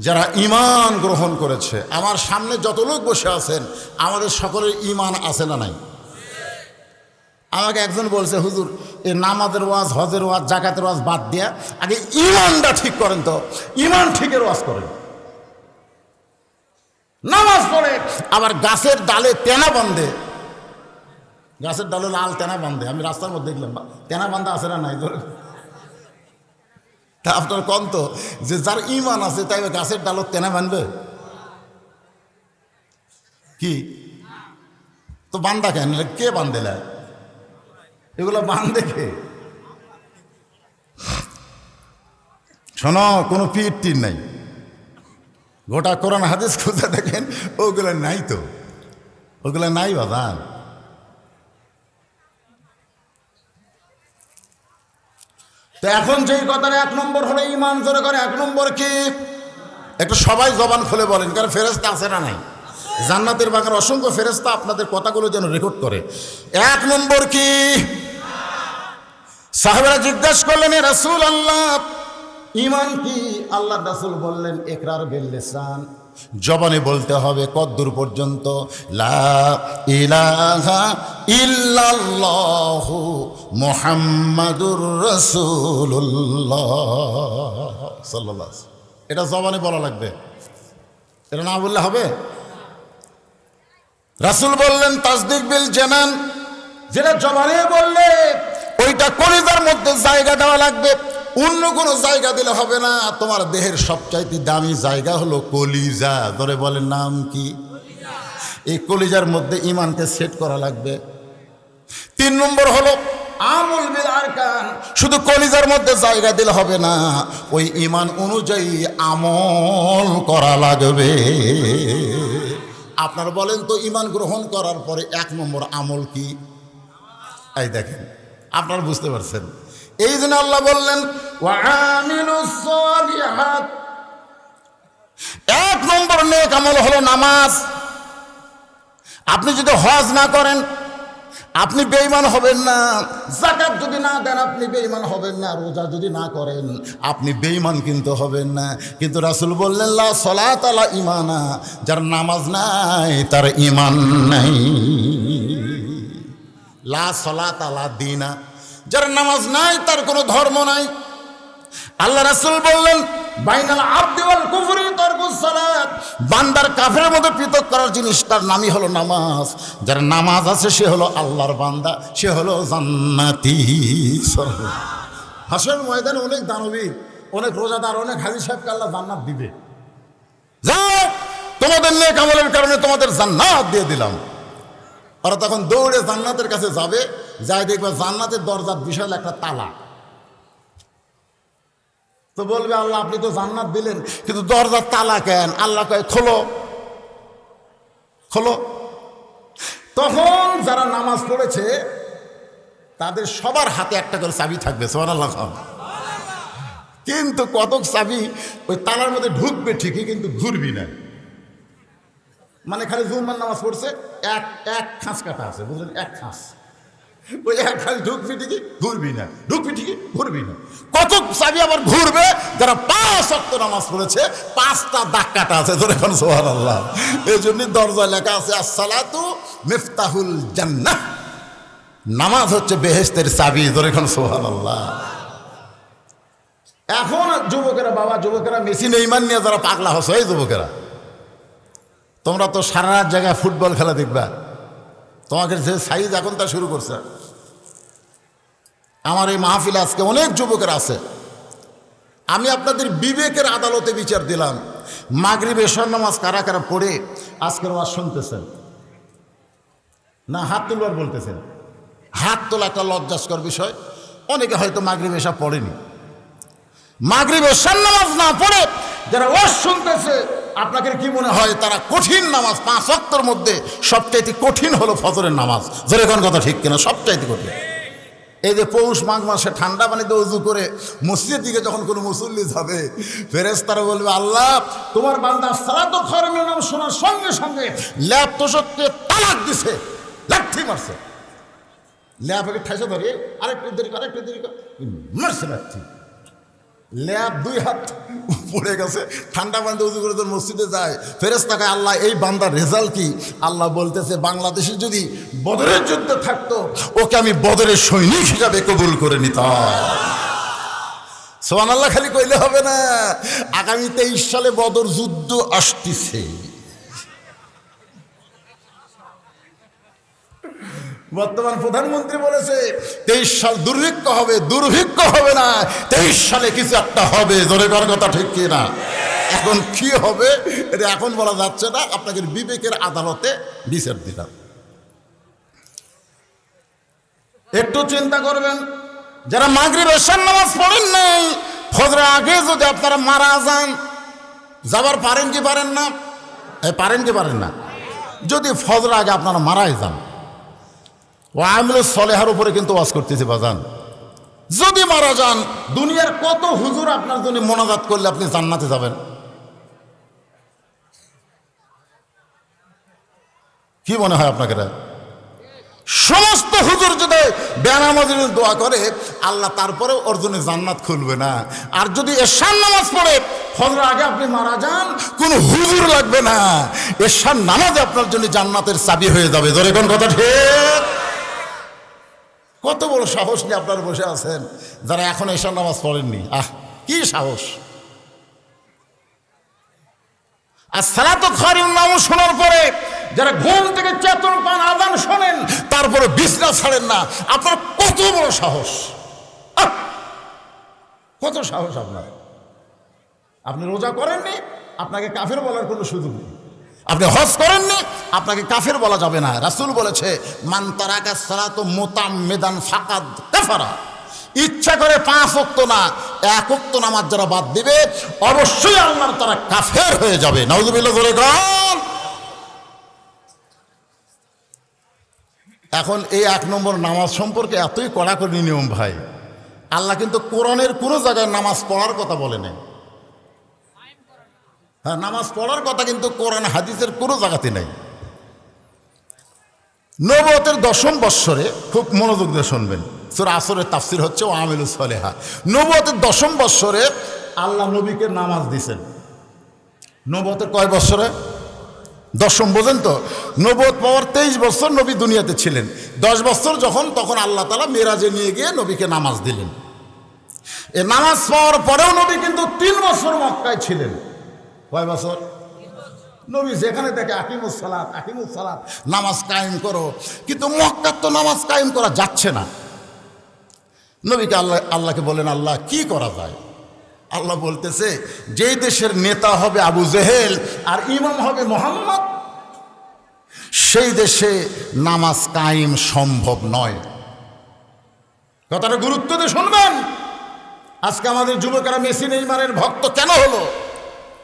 যারা ঈমান গ্রহণ করেছে। আমার সামনে যত লোক বসে আছেন আমাদের সকলের ঈমান আছে না নাই? আমাকে একজন বলছে, হুজুর এই নামাজের ওয়াজ, হজের ওয়াজ, জাকাতের ওয়াজ বাদ দিয়া আগে ঈমানটা ঠিক করেন তো। ঈমান ঠিকের ওয়াজ করেন। নামাজ পড়ে আবার গাছের ডালে তেনা বাঁধে, গাছের ডালে লাল তেনা বাঁধে। আমি রাস্তার মধ্যে দেখলাম, তেনা বাঁধা আছে না নাই? তা আপনার কন তো যে যার ঈমান আছে তাই গাছের ডালও তেনা বাঁধবে কি? তো বান্ধা কেন? কে বান্ধেলা? এগুলো বান্ধে কে? শোনো, কোনো পীর টির নাই। গোটা কোরআন হাদিস খুঁজে দেখেন, ওগুলো নাই তো, ওগুলো নাই বাদান। তো এখন যেই কথাটা এক নম্বর হলো ঈমান, জোরে করে এক নম্বর কি? একটু সবাই জবান খুলে বলেন, কারণ ফেরেশতা আছে না নাই? জান্নাতের বাগানে অসংখ্য ফেরেশতা আপনাদের কথাগুলো যেন রেকর্ড করে। এক নম্বর কি? সাহাবারা জিজ্ঞাসা করলেন, এ রাসূলুল্লাহ ঈমান কি? আল্লাহ রাসূল বললেন, ইকরার বিল লিসান, জবানে বলতে হবে কদ্দুর পর্যন্ত, লা ইলাহা ইল্লাল্লাহু মুহাম্মাদুর রাসূলুল্লাহ সাল্লাল্লাহু আলাইহি ওয়াসাল্লাম। এটা জবানে বলা লাগবে, এটা না বললে হবে? রাসূল বললেন তাসদিক বিল জানান, যেটা জবানে বললে ওইটা কলিজার মধ্যে জায়গা দেওয়া লাগবে, অন্য কোনো জায়গা দিলে হবে না। তোমার দেহের সবচাইতে দামি জায়গা হলো কলিজা। ধরে বলেন নাম কি? এই কলিজার মধ্যে ঈমানকে সেট করা লাগবে। 3 নম্বর হলো আমল বিল আরকান, শুধু কলিজার মধ্যে জায়গা দিলে হবে না, ওই ঈমান অনুযায়ী আমল করা লাগবে। আপনারা বলেন তো, ঈমান গ্রহণ করার পরে 1 নম্বর আমল কি? এই দেখেন, আপনারা বুঝতে পারছেন। এই জন্য আল্লাহ বললেন ওয়া আমিলুস সালিহাত, 1 নম্বর নেক আমল হলো নামাজ। আপনি যদি হজ না করেন আপনি বেঈমান হবেন না, যাকাত যদি না দেন আপনি বেঈমান হবেন না, রোজা যদি না করেন আপনি বেঈমান কিন্তু হবেন না। কিন্তু রাসূল বললেন লা সালাতা লা ঈমানা, যার নামাজ নাই তার ঈমান নাই। লা সালাতা লা দীনা, যার নামাজ নাই তার কোনো ধর্ম নাই। আল্লাহ রাসূল বললেন বাইনাল আবদি ওয়াল কুফরি তারকুস সালাত, বান্দার কাফেরের মধ্যে পৃথক করার জিনিস তার নামই হলো নামাজ। যার নামাজ আছে সে হলো আল্লাহর বান্দা, সে হলো জান্নাতি। হাসরের ময়দানে অনেক দানবীর, অনেক রোজাদার, অনেক হাজী সাহেবকে আল্লাহ জান্নাত দিবে। যাও, তোমাদের নেক আমলের কারণে তোমাদের জান্নাত দিয়ে দিলাম। ওরা তখন দৌড়ে জান্নাতের কাছে যাবে, যাই দেখবে জান্নাতের দরজার বিশাল একটা তালা। তো বলবে আল্লাহ আপনি তো জান্নাত দিলেন, কিন্তু দরজার তালা কেন? আল্লাহ কয় খোলো, খোলো। তখন যারা নামাজ পড়েছে তাদের সবার হাতে একটা করে চাবি থাকবে, সুবহানাল্লাহ। কিন্তু কতক চাবি ওই তালার মধ্যে ঢুকবে ঠিকই, কিন্তু ঘুরবি না। মানে খালি জুম্মার নামাজ পড়ছে, এক খাঁচ কাটা আছে, বুঝলেন? এক খাঁচ, ওই এক খালি ঢুকবি ঠিকই, ঘুরবি না, ঢুকবি ঠিকই, ঘুরবি না। কত চাবি আবার ঘুরবে, যারা 5 ওয়াক্ত নামাজ পড়েছে 5টা দাগ কাটা আছে, ধরে এখন সুবহানাল্লাহ। এই জন্য দরজায় লেখা আছে আসসালাতু মিফতাহুল জান্নাহ, নামাজ হচ্ছে বেহেশতের চাবি, ধরে এখন সুবহানাল্লাহ। এখন যুবকেরা, বাবা যুবকেরা, মেসি নেইমার নিয়ে যারা পাগলা হচ্ছে, এই যুবকেরা তোমরা তো সারা রাত জায়গায় ফুটবল খেলা দেখবা, তোমাকে যে সাইজ এখন তা শুরু করছে। আমার এই মাহফিলে আজকে অনেক যুবকের আছে, আমি আপনাদের বিবেকের আদালতে বিচার দিলাম। মাগরিব এশার নামাজ কারা কারা পড়ে আজকের ওয়াজ শুনতেছেন? না হাত তুলবার বলতেছেন? হাত তোলা একটা লজ্জাস্কর বিষয়। অনেকে হয়তো মাগরিব এশা পড়েনি, মাগরিব এশার নামাজ না পড়ে যারা ওয়াজ শুনতেছে, আপনাদের কি মনে হয় তারা কঠিন নামাজ 5 ওয়াক্তের মধ্যে সবচাইতে কঠিন হলো ফজরের নামাজ? জোরে কোন কথা ঠিক কিনা? সবচাইতে কঠিন। এই যে পৌষ মাঘ মাসে ঠান্ডা পানিতে উজু করে মসজিদের দিকে যখন কোনো মুসল্লি যাবে, ফেরেশতারা বলবে, আল্লাহ তোমার বান্দা সালাতুল খরমের নাম শোনার সঙ্গে সঙ্গে ল্যাপ তোষককে তালাক দিছে, লাঠি মারছে, ল্যাপকে ঠেসে ধরে আরেকটু দেরি কর, আরেকটু দেরি কর, মারছে লাঠি। ল্যাপ 2 হাত পড়ে গেছে, ঠান্ডা পানিতে উজু করে তোর মসজিদে যায়। ফেরেশতাকে আল্লাহ এই বান্দার রেজাল্ট কি? আল্লাহ বলতেছে, বাংলাদেশে যদি বদরের যুদ্ধে থাকতো ওকে আমি বদরের সৈনিক হিসাবে কবুল করে নিতাম। সুবহানাল্লাহ খালি কইলে হবে না, আগামী 23 সালে বদর যুদ্ধ আসতেছে। বর্তমান প্রধানমন্ত্রী বলেছে 23 সাল দুর্ভিক্ষ হবে, দুর্ভিক্ষ হবে না, 23 সালে কিছু একটা হবে। জোরে করার কথা ঠিক কি না? এখন কি হবে এটা এখন বলা যাচ্ছে না, আপনাদের বিবেকের আদালতে বিচার দিলাম। একটু চিন্তা করবেন, যারা মাগরিব এশার নামাজ পড়েন নাই, ফজরের আগে যদি আপনারা মারা যান, যাবার পারেন কি পারেন না? পারেন কি পারেন না? যদি ফজরের আগে আপনারা মারাই যান, ও আমলে সলেহার উপরে কিন্তু ওয়াজ করতেছি বাজান, যদি মারা যান, দুনিয়ার কত হুজুর আপনার জন্য মোনাজাত করলে আপনি জান্নাতে যাবেন? কি মনে হয় আপনাকে? সমস্ত হুজুর যদি বেনামাজির দোয়া করে, আল্লাহ তারপরে ওর জন্য জান্নাত খুলবে না। আর যদি এশার নামাজ পড়ে ফজরের আগে আপনি মারা যান, কোনো হুজুর লাগবে না, এশার নামাজ আপনার জন্য জান্নাতের চাবি হয়ে যাবে। ধরে কোন কথা ঠিক? কত বড় সাহস নিয়ে আপনারা বসে আছেন যারা এখন এশার নামাজ পড়েননি। কি সাহস! আর সালাতুল খরমের নাম শোনার পরে যারা ঘুম থেকে চেতন পান, আযান শোনেন, তারপরে বিছনা ছাড়েন না, আপনার কত বড় সাহস! কত সাহস আপনার! আপনি রোজা করেননি, আপনাকে কাফের বলার কোনো সুযোগ নেই। আপনি হজ করেননি, আপনাকে কাফের বলা যাবে না। রাসূল বলেছে, মান তারাকা সালাত মুতাম্মিদান ফাকাদ কাফারা। ইচ্ছা করে 5 ওয়াক্ত না, 1 ওয়াক্ত নামাজ যারা বাদ দিবে, অবশ্যই আল্লাহর তারা কাফের হয়ে যাবে। নাউযুবিল্লাহ বলে গান। এখন এই 1 নম্বর নামাজ সম্পর্কে এতই কড়াকড়ি নিয়ম ভাই, আল্লাহ কিন্তু কোরআনের কোনো জায়গায় নামাজ পড়ার কথা বলে নাই। হ্যাঁ, নামাজ পড়ার কথা কিন্তু কোরআন হাদিসের কোনো জায়গাতে নাই। নবুয়তের 10ম বৎসরে, খুব মনোযোগ দিয়ে শুনবেন, সূরা আসরের তাফসীর হচ্ছে ও আমিলুস সলেহা। নবুয়তের 10ম বৎসরে আল্লাহ নবীকে নামাজ দিয়েছেন। নবুয়তের কয় বৎসরে? 10ম, বোঝেন তো? নবুয়ত পাওয়ার 23 বছর নবী দুনিয়াতে ছিলেন। 10 বছর যখন, তখন আল্লাহ তাআলা মেরাজে নিয়ে গিয়ে নবীকে নামাজ দিলেন। এ নামাজ পাওয়ার পরেও নবী কিন্তু 3 বছর মক্কায় ছিলেন। কয় বছর? নবী যেখানে দেখে আকিমুস সালাত, আকিমুস সালাত, নামাজ কায়েম করো, কিন্তু মক্কার তো নামাজ কায়েম করা যাচ্ছে না। নবীকে আল্লাহকে বলেন, আল্লাহ কি করা যায়? আল্লাহ বলতেছে, যেই দেশের নেতা হবে আবু জেহেল আর ইমাম হবে মুহাম্মদ, সেই দেশে নামাজ কায়েম সম্ভব নয়। কথাটা গুরুত্ব দিয়ে শুনবেন। আজকে আমাদের যুবকেরা মেসি নেইমারের ভক্ত কেন হলো,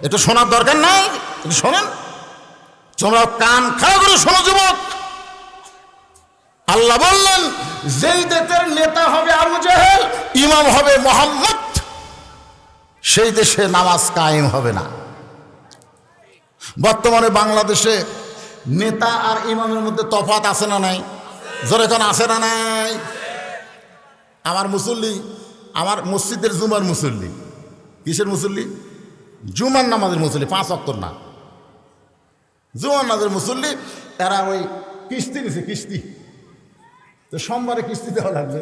এটা শোনার দরকার নাই? একটু শোনেন, তোমরা কান খাড়া করে শোনো যুবক। আল্লাহ বললেন, যেই দেশের নেতা হবে আবু জেহেল, ইমাম হবে মুহাম্মদ, সেই দেশে নামাজ কায়েম হবে না। বর্তমানে বাংলাদেশে নেতা আর ইমামের মধ্যে তফাৎ আছে না নাই? জোরে কোন আছে না নাই? আমার মুসল্লি, আমার মসজিদের জুমার মুসল্লি। কিসের মুসল্লি? জুমার নামাজের মুসল্লি, 5 ওয়াক্ত না, জুমার নামাজের মুসল্লি। এরা ওই কিস্তি নিছে, কিস্তি। তো সোমবারে কিস্তি দেওয়া লাগবে,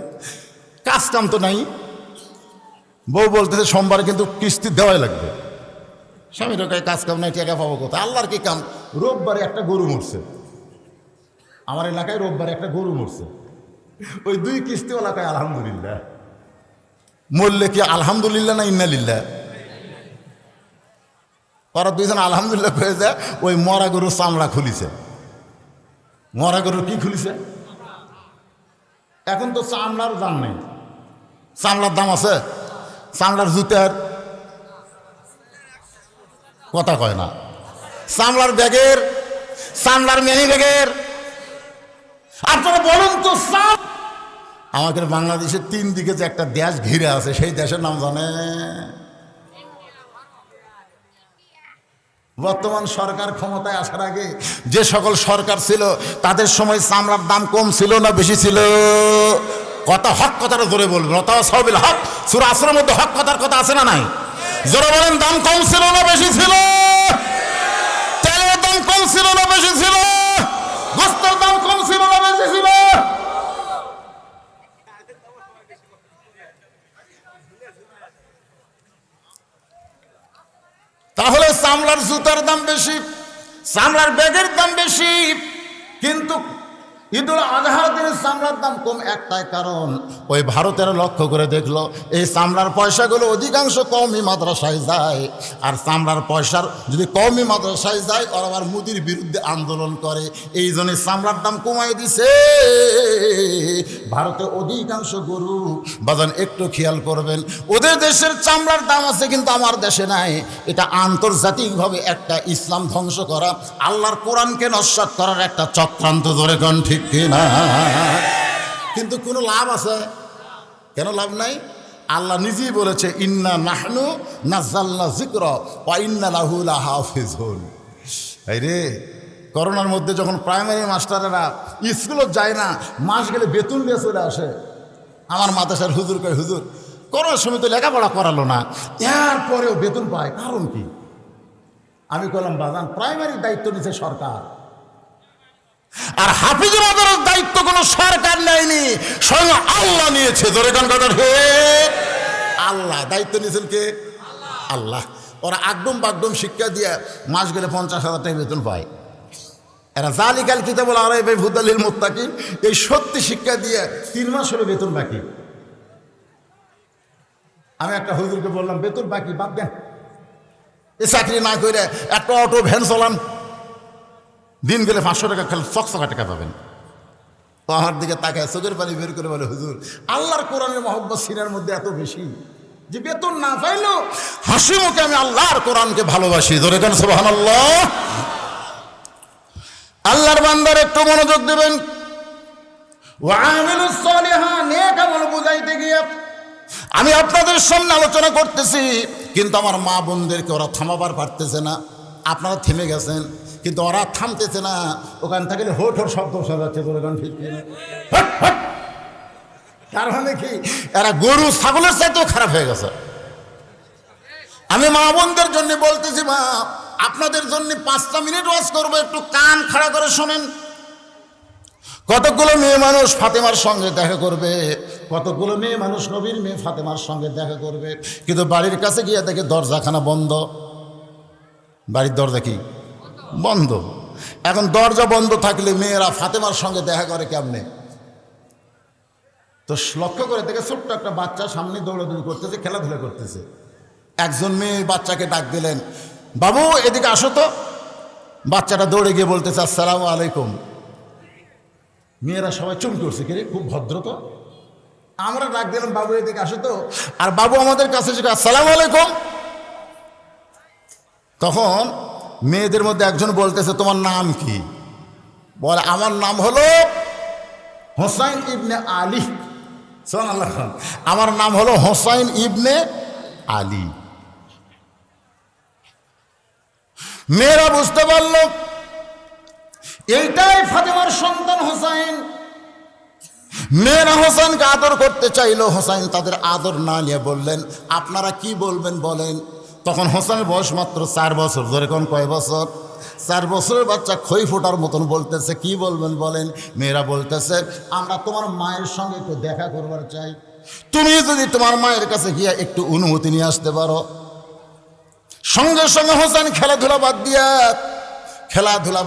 কাজ কাম তো নাই। বউ বলতেছে সোমবারে কিন্তু কিস্তি দেওয়াই লাগবে। স্বামীর কাজ কাম নাই, টাকা পাবো কোথায়? আল্লাহর কি কাম? রোববারে একটা গরু মরছে, আমার এলাকায় রোববারে একটা গরু মরছে। ওই 2 কিস্তিওয়ালা কয় আলহামদুলিল্লাহ। মরলে কি আলহামদুলিল্লাহ না ইন্নালিল্লাহ? ওরা 2জন আলহামদুলিল্লাহ হয়ে যায়। ওই মরা গরুর চামড়া খুলিছে, মরা গরুর কি খুলিছে? এখন তো চামড়ার দাম নেই। চামড়ার দাম আছে? চামড়ার জুতার কথা কয় না, চামড়ার ব্যাগের, চামড়ার মিনি ব্যাগের। আপনারা বলুন তো, আমাদের বাংলাদেশের 3 দিকে যে একটা দেশ ঘিরে আছে, সেই দেশের নাম জানে? বর্তমান সরকার ক্ষমতায় আসার আগে যে সকল সরকার ছিল তাদের সময় চামড়ার দাম কম ছিল না বেশি ছিল? কথা হক কথাটা জোরে বলবেন। সবিল হক সূরা আসরের মধ্যে হক কথার কথা আছে না নাই? জোরে বলেন, দাম কম ছিল না বেশি ছিল? তেলের দাম কম ছিল না বেশি ছিল? গোস্তের দাম কম ছিল না বেশি ছিল? তাহলে চামড়ার জুতার দাম বেশি, চামড়ার ব্যাগের দাম বেশি, কিন্তু ঈদুল আজহার দিনে চামড়ার দাম কম একটাই কারণ, ওই ভারতের লক্ষ্য করে দেখলো এই চামড়ার পয়সাগুলো অধিকাংশ কওমি মাদ্রাসায় যায়, আর চামড়ার পয়সার যদি কওমি মাদ্রাসায় যায় ওরা আবার মুদির বিরুদ্ধে আন্দোলন করে, এই জন্য চামড়ার দাম কমাই দিছে। ভারতে অধিকাংশ গরু বাজান একটু খেয়াল করবেন, ওদের দেশের চামড়ার দাম আছে কিন্তু আমার দেশে নাই। এটা আন্তর্জাতিকভাবে একটা ইসলাম ধ্বংস করা, আল্লাহর কোরআনকে নস্যাৎ করার একটা চক্রান্ত। ধরে কোন ঠিক কিনা? কিন্তু কোনো লাভ আছে? কেন লাভ নাই? আল্লাহ নিজেই বলেছে, ইন্না নাহনু নাযালনা যিকরা ওয়া ইন্না লাহু লাহাফিজুন। এই রে, করোনার মধ্যে যখন প্রাইমারি মাস্টারেরা স্কুলে যায় না, মাস গেলে বেতন দিয়ে চলে আসে, আমার মাদ্রাসার হুজুর কয়, হুজুর করোনার সময় তো লেখাপড়া করালো না, এরপরেও বেতন পায়, কারণ কি? আমি বললাম, বাজান প্রাইমারির দায়িত্ব নিচ্ছে সরকার, আর হাফিজুল মাদ্রাসার দায়িত্ব কোনো সরকার নেয়নি, স্বয়ং আল্লাহ নিয়েছে। ধরে কোন কথা? হে আল্লাহ দায়িত্ব নিয়েছেন কে? আল্লাহ। ওরা আগডুম বাগডুম শিক্ষা দিয়ে মাস গেলে 50,000 টাকা বেতন পায়। এরা জালিকাল কিতাবুল আরাইফি হুদাল লিল মুত্তাকিন, এই সত্যি শিক্ষা দিয়ে 3 মাস হলো বেতন বাকি। আমি একটা হুজুরকে বললাম, বেতন বাকি বাদ দেন, এ চাকরি না করে একটা অটো ভ্যান চালান, দিন গেলে 500 টাকা খেলে চকচকা টাকা পাবেন। তো আমার দিকে তাকায় চোখের পানি বের করে বলে, হুজুর আল্লাহর কোরআনের মহব্বত সিনার মধ্যে এত বেশি যে বেতন না পাইলেও হাসি মুখে আমি আল্লাহর কোরআনকে ভালোবাসি। ধরে কেন সুবহানাল্লাহ। আল্লাহর বান্দার একটু মনোযোগ দেবেন। ওয়া আমিলুস সালিহাত, নেক আমল বুঝাইতে গিয়ে আমি আপনাদের সামনে আলোচনা করতেছি, কিন্তু আমার মা বোনদেরকে ওরা থামাবার পারতেছে না। আপনারা থেমে গেছেন কিন্তু ওরা থামতেছে না, ওখান থেকে হোট হোট শব্দ শোনা যাচ্ছে। বলে ঠিক কিনা? তার মানে কি, এরা গরু ছাগলের চাইতেও খারাপ হয়ে গেছে। আমি মা বোনদের জন্য বলতেছি, মা আপনাদের জন্য 5টা মিনিট ওয়াজ করবো, একটু কান খাড়া করে শোনেন। কতগুলো মেয়ে মানুষ ফাতেমার সঙ্গে দেখা করবে, কতগুলো মেয়ে মানুষ নবীর মেয়ে ফাতেমার সঙ্গে দেখা করবে, কিন্তু বাড়ির কাছে গিয়ে দেখে দরজাখানা বন্ধ। বাড়ির দরজা কি বন্ধ? এখন দরজা বন্ধ থাকলে মেয়েরা ফাতেমার সঙ্গে দেখা করে কেমনে? তো লক্ষ্য করে দেখে ছোট্ট একটা বাচ্চা সামনে দৌড়াদৌড়ি করতেছে, খেলাধুলা করতেছে। একজন মেয়ে বাচ্চাকে ডাক দিলেন, বাবু এদিকে আসো তো। বাচ্চাটা দৌড়ে গিয়ে বলতেছে, আসসালামু আলাইকুম। মেয়েরা সবাই চমকে উঠছে, কে রে, খুব ভদ্র তো। আমরা ডাক দিলাম, বাবু এদিকে আসো তো, আর বাবু আমাদের কাছে আসসালামু আলাইকুম। তখন মেয়েদের মধ্যে একজন বলতেছে, তোমার নাম কি? বলে, আমার নাম হলো হোসাইন ইবনে আলী। সুবহানাল্লাহ, আমার নাম হলো হোসাইন ইবনে আলী। মেয়েরা বুঝতে পারল এইটাই ফাতেমার সন্তান হোসাইন। মেয়েরা হোসাইনকে আদর করতে চাইল, হোসাইন তাদের আদর না নিয়ে বললেন, আপনারা কি বলবেন বলেন। তখন হোসেনের বয়স মাত্র 4 বছর। ধরে কোন কয় বছর? 4 বছরের বাচ্চা খই ফোটার মতন বলতেছে, কি বলবেন বলেন। মেয়েরা বলতেছে, আমরা তোমার মায়ের সঙ্গে একটু দেখা করবার চাই, তুমি যদি তোমার মায়ের কাছে গিয়ে একটু অনুমতি নিয়ে আসতে পারো। সঙ্গে সঙ্গে হোসেন খেলাধুলা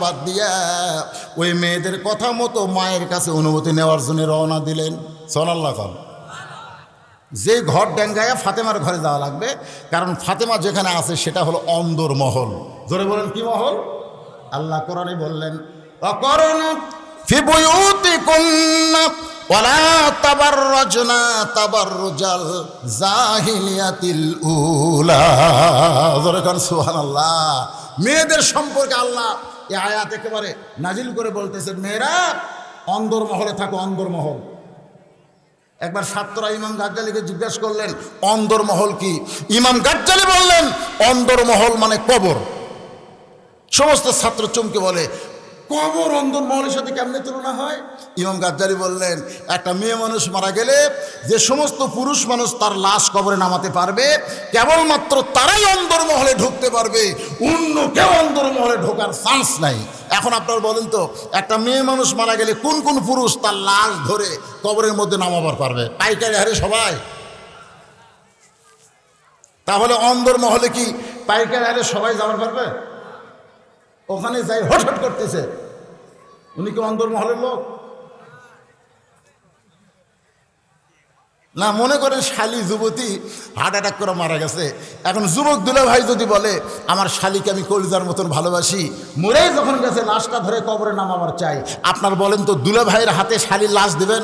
বাদ দিয়া ওই মেয়েদের কথা মতো মায়ের কাছে অনুমতি নেওয়ার জন্য রওনা দিলেন। সাল্লাল্লাহু আলাইহি। যে ঘর ডেঙ্গায়া ফাতেমার ঘরে যাওয়া লাগবে, কারণ ফাতেমা যেখানে আছে সেটা হলো অন্দর মহল। ধরে বলেন কি মহল? আল্লাহ কোরআনে বললেন, অকরণ ফি বুয়ুতিকুন্না ওয়ালা তাবাররাজনা তাবাররুজাল জাহিলিয়াতিল উলা। সুবহানাল্লাহ। মেয়েদের সম্পর্কে আল্লাহ এই আয়াত একেবারে নাজিল করে বলতেছেন, মেয়েরা অন্দরমহলে থাকো, অন্দরমহল। একবার ছাত্ররা ইমাম গাজ্জালিকে জিজ্ঞাসা করলেন অন্দরমহল কি? ইমাম গাজ্জালি বললেন অন্দরমহল মানে কবর। সমস্ত ছাত্র চমকে বলে, কবর অন্দরমহলের সাথে কেমনে তুলনা হয়? ইমাম গাজ্জালি বললেন, একটা মেয়ে মানুষ মারা গেলে যে সমস্ত পুরুষ মানুষ তার লাশ কবরে নামাতে পারবে, কেবলমাত্র তারাই অন্দরমহলে ঢুকতে পারবে, অন্য কেউ অন্দরমহলে ঢোকার চান্স নাই। এখন আপনারা বলেন তো, একটা মেয়ে মানুষ মারা গেলে কোন কোন পুরুষ তার লাশ ধরে কবরের মধ্যে নামাবার পারবে? পাইকারি হারে সবাই। তাহলে অন্দরমহলে কি পাইকারি হারে সবাই যাওয়ার পারবে? ওখানে যাই হটহট করতেছে, উনি কি অন্দরমহলের লোক? না, মনে করেন শালি যুবতী হার্ট অ্যাটাক করে মারা গেছে। এখন যুবক দুলাভাই যদি বলে আমার শালিকে আমি কলিজার মতন ভালোবাসি, মরেই যখন গেছে লাশটা ধরে কবরে নামাবার চাই, আপনার বলেন তো দুলাভাইয়ের হাতে শালির লাশ দেবেন?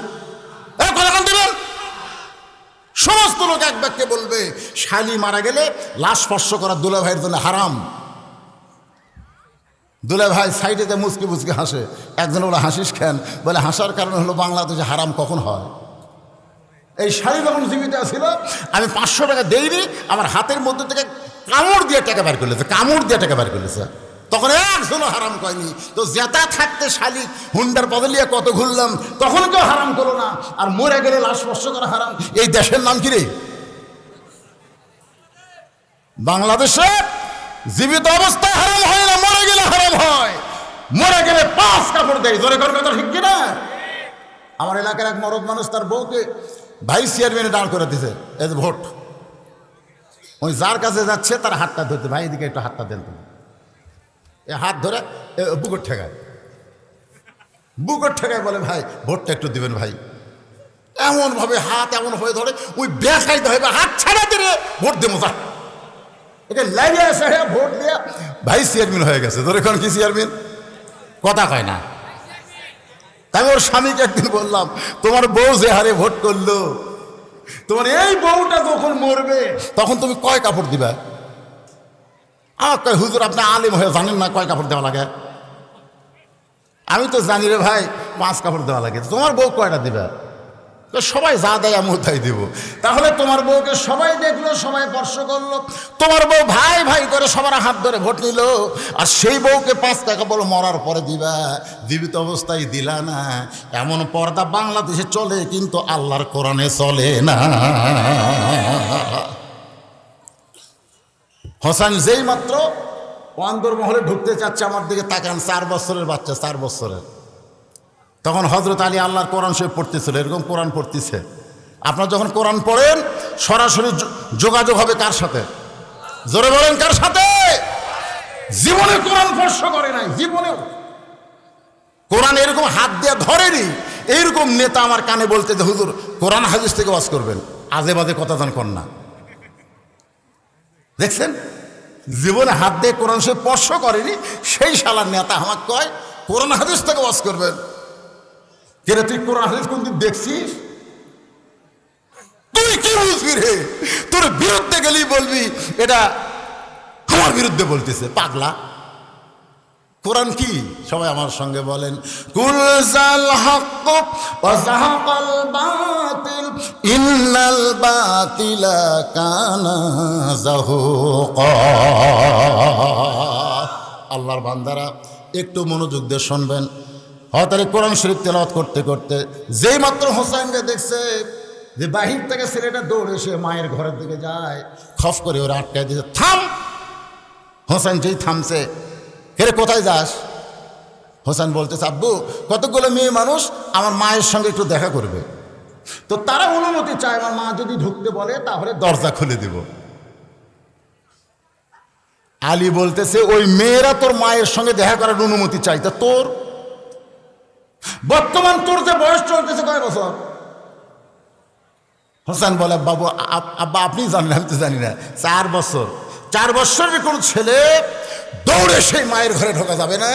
কখন দেবেন? সমস্ত লোক এক বাক্যে বলবে শালি মারা গেলে লাশ স্পর্শ করা দুলাভাইয়ের জন্য হারাম। দুলাভাই সাইডেতে মুচকি মুচকি হাসে। একজন বলে হাসিস কেন? বলে হাসার কারণ হলো বাংলাদেশে হারাম কখন হয়। এই শাড়ি যখন জীবিত ছিল আমি 500 টাকা দেইনি, আমার হাতের মধ্যে থেকে কামড় দিয়ে টাকা বের করলেছে, কামড় দিয়ে টাকা বের করলেছে, তখন একজনও হারাম কয়নি। তো জেতা থাকতে শালি হুন্ডার বদলিয়ে কত ঘুরলাম, তখন কেউ হারাম করলো না। আর মরে গেলে লাশ স্পর্শ করা হারাম, এই দেশের নাম কি রে? বাংলাদেশে জীবিত অবস্থায় হারাম হয় না, মরে গেলে হারাম হয়। মরে গেলে 5 কাপড় দেয়। জোরে করে কথা ঠিক কিনা? আমার এলাকার এক মরদ মানুষ তার বউকে ভাইস চেয়ারম্যানে দাঁড় করে দিছে, এই যে ভোট। ওই যার কাছে যাচ্ছে তার হাতটা ধরতে, ভাই এদিকে একটু হাতটা দেন তুমি। এ হাত ধরে বুকের ঠেকায়, বুকের ঠেকায় বলে ভাই ভোটটা একটু দিবেন ভাই। এমনভাবে হাত এমনভাবে ধরে ওই বেসাইতে হবে, হাত ছাড়া দিলে ভোট দেবো যা। এটা লাগে আসে ভোট দিয়ে ভাইস চেয়ারম্যান হয়ে গেছে। ধরে এখন কি চেয়ারম্যান? কথা কয় না। আমি ওর স্বামীকে একদিন বললাম, তোমার বউ যে হারে ভোট করলো, তোমার এই বউটা যখন মরবে তখন তুমি কয় কাপড় দিবা? আমার কয় হুজুর আপনি আলেম হয়ে জানেন না কয় কাপড় দেওয়া লাগে? আমি তো জানি রে ভাই 5 কাপড় দেওয়া লাগে। তোমার বউ কয়টা দিবা? সবাই যা দেয় আমি তাই দিব। তাহলে তোমার বউকে সবাই দেখলো, সবাই স্পর্শ করলো, তোমার বউ ভাই ভাই করে সবার হাত ধরে ভোট নিল, আর সেই বউকে 5 টাকা বলো মরার পরে দিবা, জীবিত অবস্থায় দিলা না। এমন পর্দা বাংলাদেশে চলে, কিন্তু আল্লাহর কোরআনে চলে না। হোসেন যেই মাত্র অন্দরমহলে ঢুকতে চাচ্ছে, আমার দিকে তাকান, 4 বছরের বাচ্চা, 4 বছরের। তখন হজরত আলী আল্লাহর কোরআন শরীফ পড়তেছিল, এরকম কোরআন পড়তেছে। আপনার যখন কোরআন পড়েন সরাসরি যোগাযোগ হবে কার সাথে? জোরে বলেন কার সাথে? জীবনে কোরআন স্পর্শ করে নাই, জীবনেও কোরআন এরকম হাত দিয়ে ধরেনি। এইরকম নেতা আমার কানে বলতে যে হুজুর কোরআন হাদিস থেকে ওয়াজ করবেন, আজে বাজে কথা জান কর না। দেখছেন, জীবনে হাত দিয়ে কোরআন শরীফ স্পর্শ করেনি, সেই শালার নেতা আমাকে কয় কোরআন হাদিস থেকে ওয়াজ করবেন। কেন তুই কোরআন হাদিস কোনদিন দেখছিস? তুই কি বুঝবি রে? তোর বিরুদ্ধে গেলেই বলবি এটা আমার বিরুদ্ধে বলতেছে, পাগলা। কোরআন কি? সবাই আমার সঙ্গে বলেন, কুল জাল হক ওয়া যাহাকাল বাতিল ইন্নাল বাতিলা কানা যাহুকা। আল্লাহর বান্দারা একটু মনোযোগ দিয়ে শুনবেন। হঠাৎ কোরআন শরীফ তেলাওয়াত করতে করতে যেই মাত্র হোসেনকে দেখছে যে বাহির থেকে ছেলেটা দৌড়ে এসে মায়ের ঘরের দিকে যায়, খফ করে ওরা আটকায় দিয়েছে, থাম। হোসেন যেই থামছে, হেরে কোথায় যাস? হোসেন বলতেছে আব্বু কতগুলো মেয়ে মানুষ আমার মায়ের সঙ্গে একটু দেখা করবে, তো তারা অনুমতি চায়, আমার মা যদি ঢুকতে বলে তাহলে দরজা খুলে দিব। আলী বলতেছে ওই মেয়েরা তোর মায়ের সঙ্গে দেখা করার অনুমতি চাই, তা তোর বর্তমান তোর যে বয়স চলতেছে কয় বছর? হোসেন বলে বাবু আব্বা আপনি জানেন, আমি তো জানি না। 4 বছর। 4 বছরের কোন ছেলে দৌড়ে সেই মায়ের ঘরে ঢোকা যাবে না,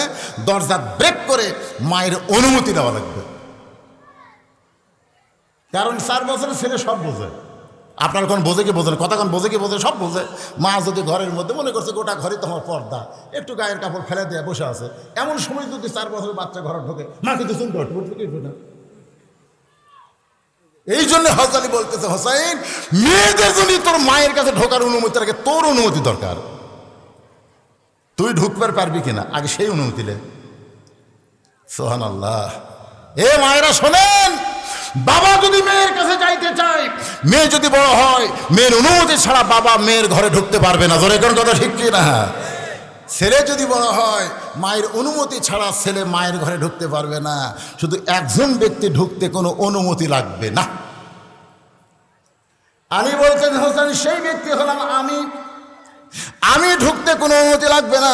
দরজা ব্রেক করে মায়ের অনুমতি দেওয়া লাগবে। কারণ 4 বছরের ছেলে সব বোঝে। আপনার কোন বোঝে কি বোঝেন, কথা কোন বোঝে কি বোঝে, সব বোঝে। মা যদি ঘরের মধ্যে মনে করছে গোটা ঘরে তো আমার পর্দা, একটু গায়ের কাপড় ফেলে দিয়ে বসে আছে, এমন সময় যদি 4 বছরের বাচ্চা ঘরে ঢোকে, মা কিন্তু শুনতে উঠবে না। এই জন্য হযরত আলী বলতেছে, হোসেন মেয়েদের যদি তোর মায়ের কাছে ঢোকার অনুমতি রাখে, তোর অনুমতি দরকার। তুই ঢুকবার পারবি কিনা আগে সেই অনুমতি লে। সুবহানাল্লাহ। এ মায়েরা শোনেন, বাবা যদি মেয়ের কাছে যাইতে চায়, মেয়ে যদি বড় হয়, মেয়ের অনুমতি ছাড়া বাবা মেয়ের ঘরে ঢুকতে পারবে না। জোরে কোন কথা ঠিক কি না? ছেলে যদি বড় হয়, মায়ের অনুমতি ছাড়া ছেলে মায়ের ঘরে ঢুকতে পারবে না। শুধু একজন ব্যক্তি ঢুকতে কোনো অনুমতি লাগবে না। আলী বলতেন, হোসেন সেই ব্যক্তি হলাম আমি ঢুকতে কোনো অনুমতি লাগবে না,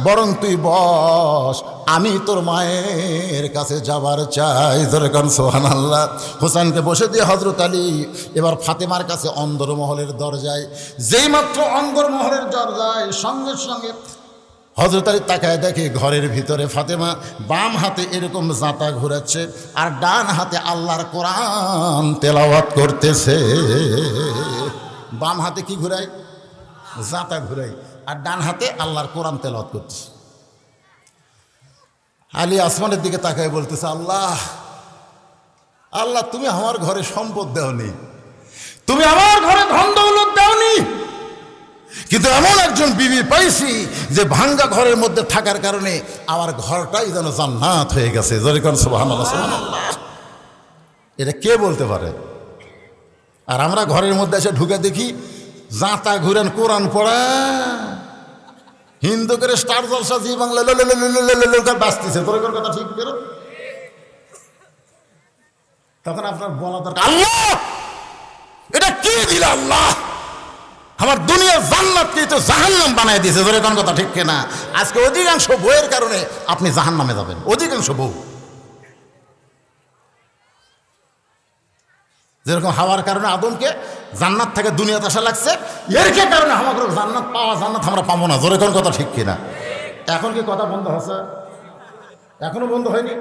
বরং তুই বস, আমি তোর মায়ের কাছে যাবার চাই। ধরে কারণ সুবহানাল্লাহ। হোসেনকে বসে দিয়ে হযরত আলী এবার ফাতেমার কাছে অন্দরমহলের দরজায়, যেই মাত্র অন্দরমহলের দরজায়, সঙ্গে সঙ্গে হযরত আলী তাকায় দেখে ঘরের ভিতরে ফাতেমা বাম হাতে এরকম জাঁতা ঘুরাচ্ছে আর ডান হাতে আল্লাহর কোরআন তেলাওয়াত করতেছে। বাম হাতে কি ঘুরায়? জাঁতা ঘুরাই, আর ডান হাতে আল্লাহর কোরআন তেলাওয়াত করতেছে। আলী আসমানের দিকে তাকায় বলতেছে, আল্লাহ আল্লাহ, তুমি আমার ঘরে সম্পদ দেওনি, তুমি আমার ঘরে ধন দৌলত দেওনি, কিন্তু এমন একজন বিবি পাইছি যে ভাঙ্গা ঘরের মধ্যে থাকার কারণে আমার ঘরটাই যেন জান্নাত হয়ে গেছে। যেরকম সুবহানাল্লাহ সুবহানাল্লাহ। এটা কে বলতে পারে? আর আমরা ঘরের মধ্যে এসে ঢুকে দেখি জাঁতা ঘুরেন, কোরআন পড়া, হিন্দু করে স্টার জলসা, জি বাংলা বাঁচতেছে। তোর কথা ঠিক করো। তখন আপনার বলা দরকার, আল্লাহ এটা কি দিল? আল্লাহ আমার দুনিয়ার জান্নাতকে তো জাহান্নাম বানায় দিয়েছে। ধরে কোন কথা ঠিক কিনা? আজকে অধিকাংশ বউয়ের কারণে আপনি জাহান্নামে যাবেন, অধিকাংশ বউ। যেরকম হাওয়ার কারণে আদমকে জান্নাত থেকে দুনিয়াতে আসা লাগছে, এর কে কারণে আমাকে জান্নাত পাওয়া, জান্নাত আমরা পাবো না। জোরে কোন কথা ঠিক কিনা? এখন কি কথা বন্ধ হচ্ছে? এখনো বন্ধ হয়নি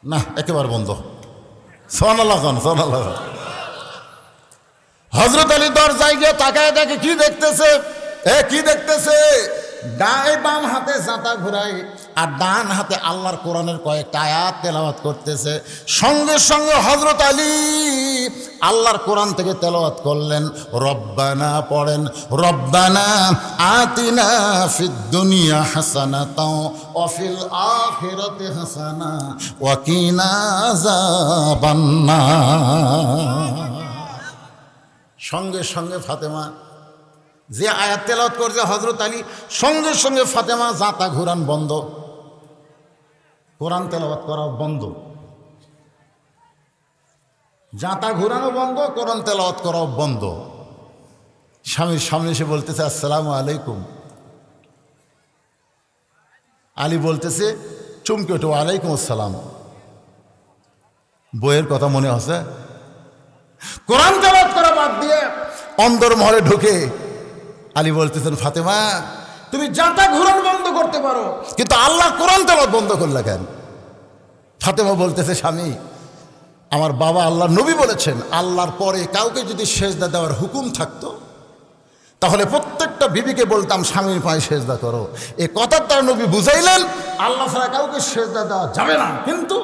না, একেবারে বন্ধ। সুবহানাল্লাহ সুবহানাল্লাহ। হযরত আলী দরজায় গিয়ে তাকায় দেখে কি দেখতেছে? কি দেখতেছে? বাম হাতে জাঁতা ঘুরাই আর ডান হাতে আল্লাহর কোরআনের কয়েকটা আয়াত তেলাওয়াত করতেছে। সঙ্গে সঙ্গে হযরত আলী আল্লাহর কোরআন থেকে তেলাওয়াত করলেন, রব্বানা পড়েন, রব্বানা আতিনা ফিদ দুনিয়া হাসানাতাও ওয়া ফিল আখিরাতি হাসানা ওয়া কিনা আযাবান্নার। সঙ্গে সঙ্গে ফাতেমা যে আয়াত তেলাওয়াত করছে হযরত আলী, সঙ্গে সঙ্গে ফাতেমা জাঁতা ঘুরান বন্ধ, কোরআন তেলাওয়াত করা বন্ধ। জাঁতা ঘুরানো বন্ধ, কোরআন তেলাওয়াত করাও বন্ধ। স্বামীর সামনে এসে বলতেছে, আসসালামু আলাইকুম। আলী বলতেছে চমকে ওঠে, ওয়ালাইকুম আসসালাম। বইয়ের কথা মনে হচ্ছে। কোরআন তেলাওয়াত করা বাদ দিয়ে অন্দরমহলে ঢুকে আলী বলতেছেন, ফাতেমা তুমি জাঁতা ঘুরান বন্ধ করতে পারো, কিন্তু আল্লাহ কোরআন তেলাওয়াত বন্ধ করলে কেন? ফাতেমা বলতেছে, স্বামী আমার বাবা আল্লাহর নবী বলেছেন, আল্লাহর পরে কাউকে যদি সেজদা দেওয়ার হুকুম থাকতো তাহলে প্রত্যেকটা বিবিকে বলতাম স্বামীর পায়ে সেজদা করো। এই কথা তার নবী বুঝাইলেন, আল্লাহ ছাড়া কাউকে সেজদা দেওয়া যাবে না। কিন্তু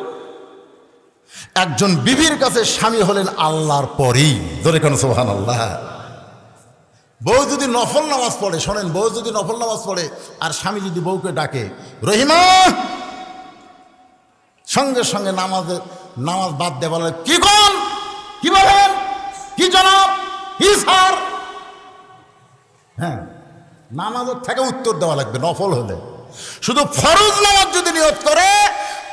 একজন বিবির কাছে স্বামী হলেন আল্লাহর পরেই। ধরে কেন সুবহানাল্লাহ। বউ যদি নফল নামাজ পড়ে, শোনেন, বউ যদি নফল নামাজ পড়ে আর স্বামী যদি বউকে ডাকে রহিমা, সঙ্গে সঙ্গে নামাজ বাদ দিয়ে বলে, কি কোন, কি বলেন, কি জনাব, কি স্যার। হ্যাঁ, নামাজের থেকে উত্তর দেওয়া লাগবে নফল হলে। শুধু ফরজ নামাজ যদি নিয়ত করে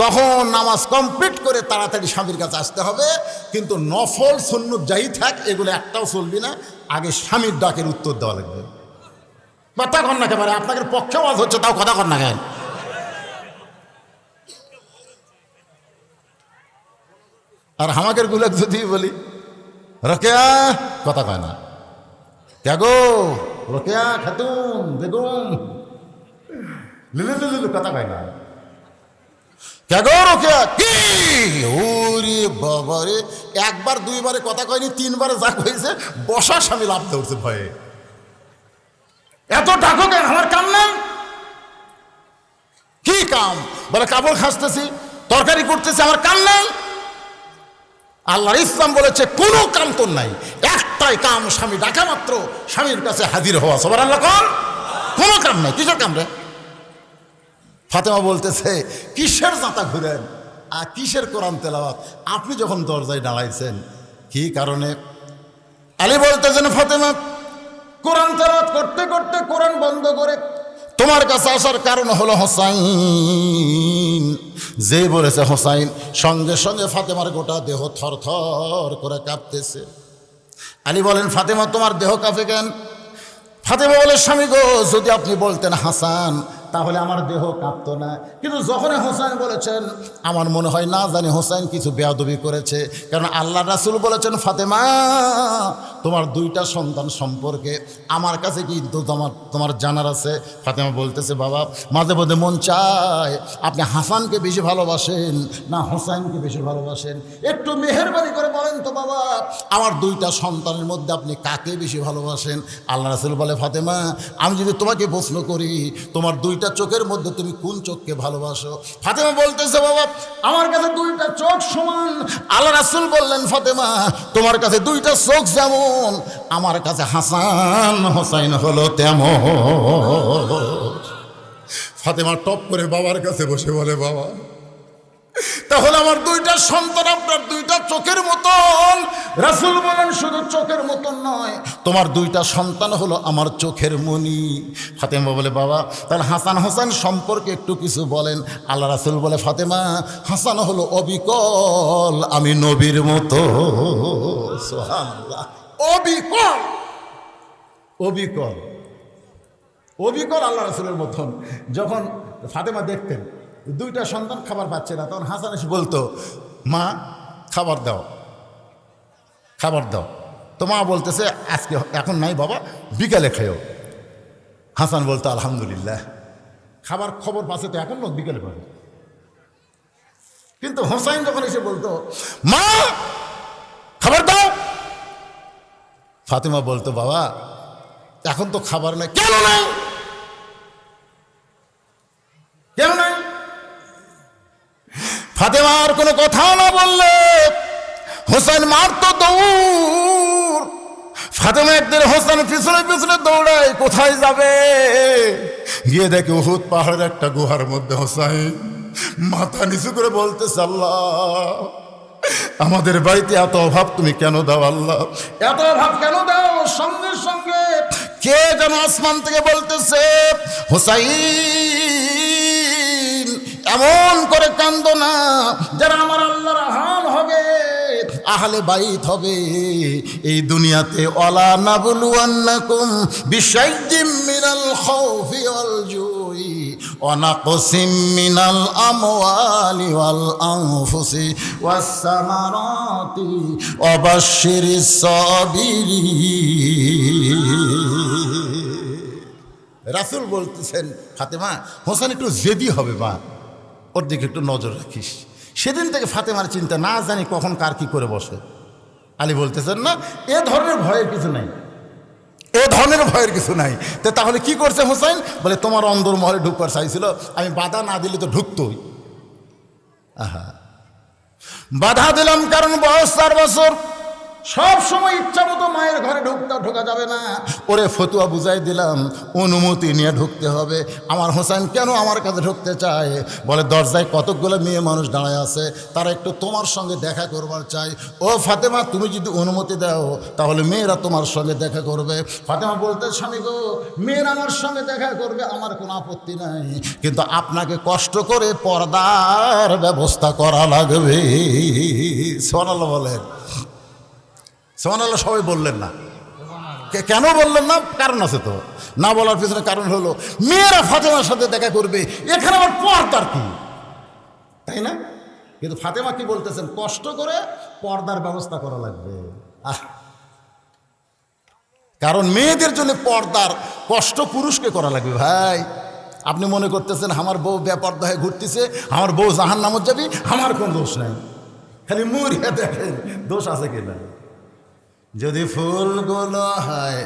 তখন নামাজ কমপ্লিট করে তাড়াতাড়ি স্বামীর কাছে আসতে হবে। কিন্তু নফল সুন্নত যাই থাক, এগুলো একটাও চলবি না, আগে স্বামীর ডাকের উত্তর দেওয়া লাগবে। কথা কর না একেবারে, আপনাদের পক্ষে আওয়াজ হচ্ছে, তাও কথা কর না কেন? আর আমাদের গুলো যদি বলি রকেয়া, কথা কয় না। কে গো রোকেয়া খাতুন বেগম, লিলু কথা কয় না। কে গো রোকেয়া, কি ওরে বাবা রে, একবার দুইবারে কথা কয়নি, তিনবারে যা কইছে বসা স্বামী লাভ ধরছে ভয়ে। এত ডাকো কেন, আমার কাম নাই? কি কাম? বলে কাপড় খাসতেছি, তরকারি করতেছি, আমার কাম নাই? আল্লাহর ইসলাম বলেছে কোনো কাম তোর নাই, একটাই কাম, স্বামী ডাকা মাত্র স্বামীর কাছে হাজির হওয়া। সবার আল্লাহ কন, কোনো কাম নাই। কিসের কাম রে? ফাতেমা বলতেছে কিসের জাতা ঘুরেন আর কিসের কোরআন তেলাওয়াত? আপনি যখন দরজায় দাঁড়াইছেন কি কারণে? আলী বলতেছেন ফাতেমা কোরআন তেলাওয়াত করতে করতে কোরআন বন্ধ করে তোমার কাছে আসার কারণ হলো হোসাইন। যে বলেছে হোসাইন, সঙ্গে সঙ্গে ফাতেমার গোটা দেহ থর থর করে কাঁপতেছে। আলী বলেন ফাতেমা তোমার দেহ কাঁপে কেন? ফাতেমা বলে স্বামী গো, যদি আপনি বলতেন হাসান তাহলে আমার দেহ কাঁপতো না, কিন্তু যখন হোসাইন বলেছেন আমার মনে হয় না জানি হোসাইন কিছু বেয়াদবি করেছে, কারণ আল্লাহ রাসূল বলেছেন ফাতেমা তোমার দুইটা সন্তান সম্পর্কে আমার কাছে কিন্তু তোমার জানার আছে। ফাতেমা বলতেছে বাবা মাঝে মধ্যে মন চায় আপনি হাসানকে বেশি ভালোবাসেন না হোসাইনকে বেশি ভালোবাসেন, একটু মেহেরবানি করে বলেন তো বাবা আমার দুইটা সন্তানের মধ্যে আপনি কাকে বেশি ভালোবাসেন? আল্লাহ রাসূল বলে ফাতেমা আমি যদি তোমাকে প্রশ্ন করি তোমার দুইটা চোখের মধ্যে তুমি কোন চোখকে ভালোবাসো? ফাতেমা বলতেছে বাবা আমার কাছে দুইটা চোখ সমান। আল্লাহ রাসূল বললেন ফাতেমা তোমার কাছে দুইটা চোখ যেমন আমার কাছে হাসান হোসাইন হলো তেমন। ফাতেমা টপ করে বাবার কাছে বসে বলে বাবা তাহলে আমার দুইটা সন্তান আপনার দুইটা চোখের মতন। রাসূল বলেন শুধু চোখের মতন নয়, তোমার দুইটা সন্তান হলো আমার চোখের মণি। ফাতেমা বলে বাবা তাহলে হাসান হোসেন সম্পর্কে একটু কিছু বলেন। আল্লাহ রাসূল বলে ফাতেমা হাসান হলো অবিকল, আমি নবীর মতো। সুবহানাল্লাহ, অবিকল অবিকল অবিকল আল্লাহ রাসূলের মতন। যখন ফাতেমা দেখতেন দুইটা সন্তান খাবার পাচ্ছে না, তখন হাসান এসে বলতো মা খাবার দাও খাবার দাও। তো মা বলতেছে আজকে এখন নাই বাবা বিকালে খেয়েও। হাসান বলতো আলহামদুলিল্লাহ, খাবার খবর পাচ্ছে তো এখন লোক বিকালে পাবে। কিন্তু হোসাইন যখন এসে বলতো মা খাবার দাও, ফাতেমা বলতো বাবা এখন তো খাবার নাই। কেন নাই? কেন নাই? ফাতেমার কোনো কথা না বললে হোসেন মারতো দৌড়। ফাতেমা একদিন হোসেন পিছনে পিছনে দৌড়ায়, কোথায় যাবে? গিয়ে দেখে উহুদ পাহাড়ের একটা গুহার মধ্যে হোসেন মাথা নিচু করে বলতেছে আল্লাহ আমাদের বাড়িতে এত অভাব তুমি কেন দাও আল্লাহ, এত অভাব কেন দাও? সঙ্গে সঙ্গে কে যেন আসমান থেকে বলতেছে হোসাইন এমন করে কান্দো না, যারা আমার আল্লাহর হাল হবে আহলে বাইত হবে এই দুনিয়াতে। ওয়ালা নাবলুয়ান্নাকুম বিশাইইম মিনাল খাউফি ওয়াল জুই ওয়া নাকসিম মিনাল আমওয়ালি ওয়াল আনফুসি ওয়াস সামারাতি ওয়া বাশশিরিস সাবিরিন। রাসূল বলতেছেন ফাতেমা হোসেন একটু জেদি হবে মা, ওর দিকে একটু নজর রাখিস। সেদিন থেকে ফাতেমার চিন্তা না জানি কখন কার কি করে বসে। আলী বলতেছেন না এ ধরনের ভয়ের কিছু নাই, এ ধরনের ভয়ের কিছু নাই। তো তাহলে কি করছে হোসেন? বলে তোমার অন্দর মহলে ঢুকবার চাইছিল, আমি বাধা না দিলে তো ঢুকতোই। আহা বাধা দিলাম কারণ বয়স 4 বছর, সব সময় ইচ্ছা মতো মায়ের ঘরে ঢোকা যাবে না। ওরে ফতুয়া বুঝাই দিলাম অনুমতি নিয়ে ঢুকতে হবে। আমার হোসেন কেন আমার কাছে ঢুকতে চায়? বলে দরজায় কতকগুলো মেয়ে মানুষ দাঁড়ায় আছে, তারা একটু তোমার সঙ্গে দেখা করবার চাই। ও ফাতেমা তুমি যদি অনুমতি দাও তাহলে মেয়েরা তোমার সঙ্গে দেখা করবে। ফাতেমা বলতে স্বামী গো মেয়েরা আমার সঙ্গে দেখা করবে আমার কোনো আপত্তি নাই, কিন্তু আপনাকে কষ্ট করে পর্দার ব্যবস্থা করা লাগবে। সুবহানাল্লাহ বলেন। সুবহানাল্লাহ সবাই বললেন না, কেন বললেন না? কারণ আছে তো, না বলার পিছনে কারণ হলো মেয়েরা ফাতেমার সাথে দেখা করবে, এখানে আবার পর্দার কি, তাই না? কিন্তু ফাতেমা কি বলতেছেন? কষ্ট করে পর্দার ব্যবস্থা করা লাগবে। কারণ মেয়েদের জন্য পর্দার কষ্ট পুরুষকে করা লাগবে। ভাই আপনি মনে করতেছেন আমার বউ বেপর্দা হয়ে ঘুরতেছে, আমার বউ জাহান্নামত যাবি, আমার কোনো দোষ নাই, খালি মুড়িয়ে দেখেন দোষ আছে কিনা। যদি ফুলগুলো হয়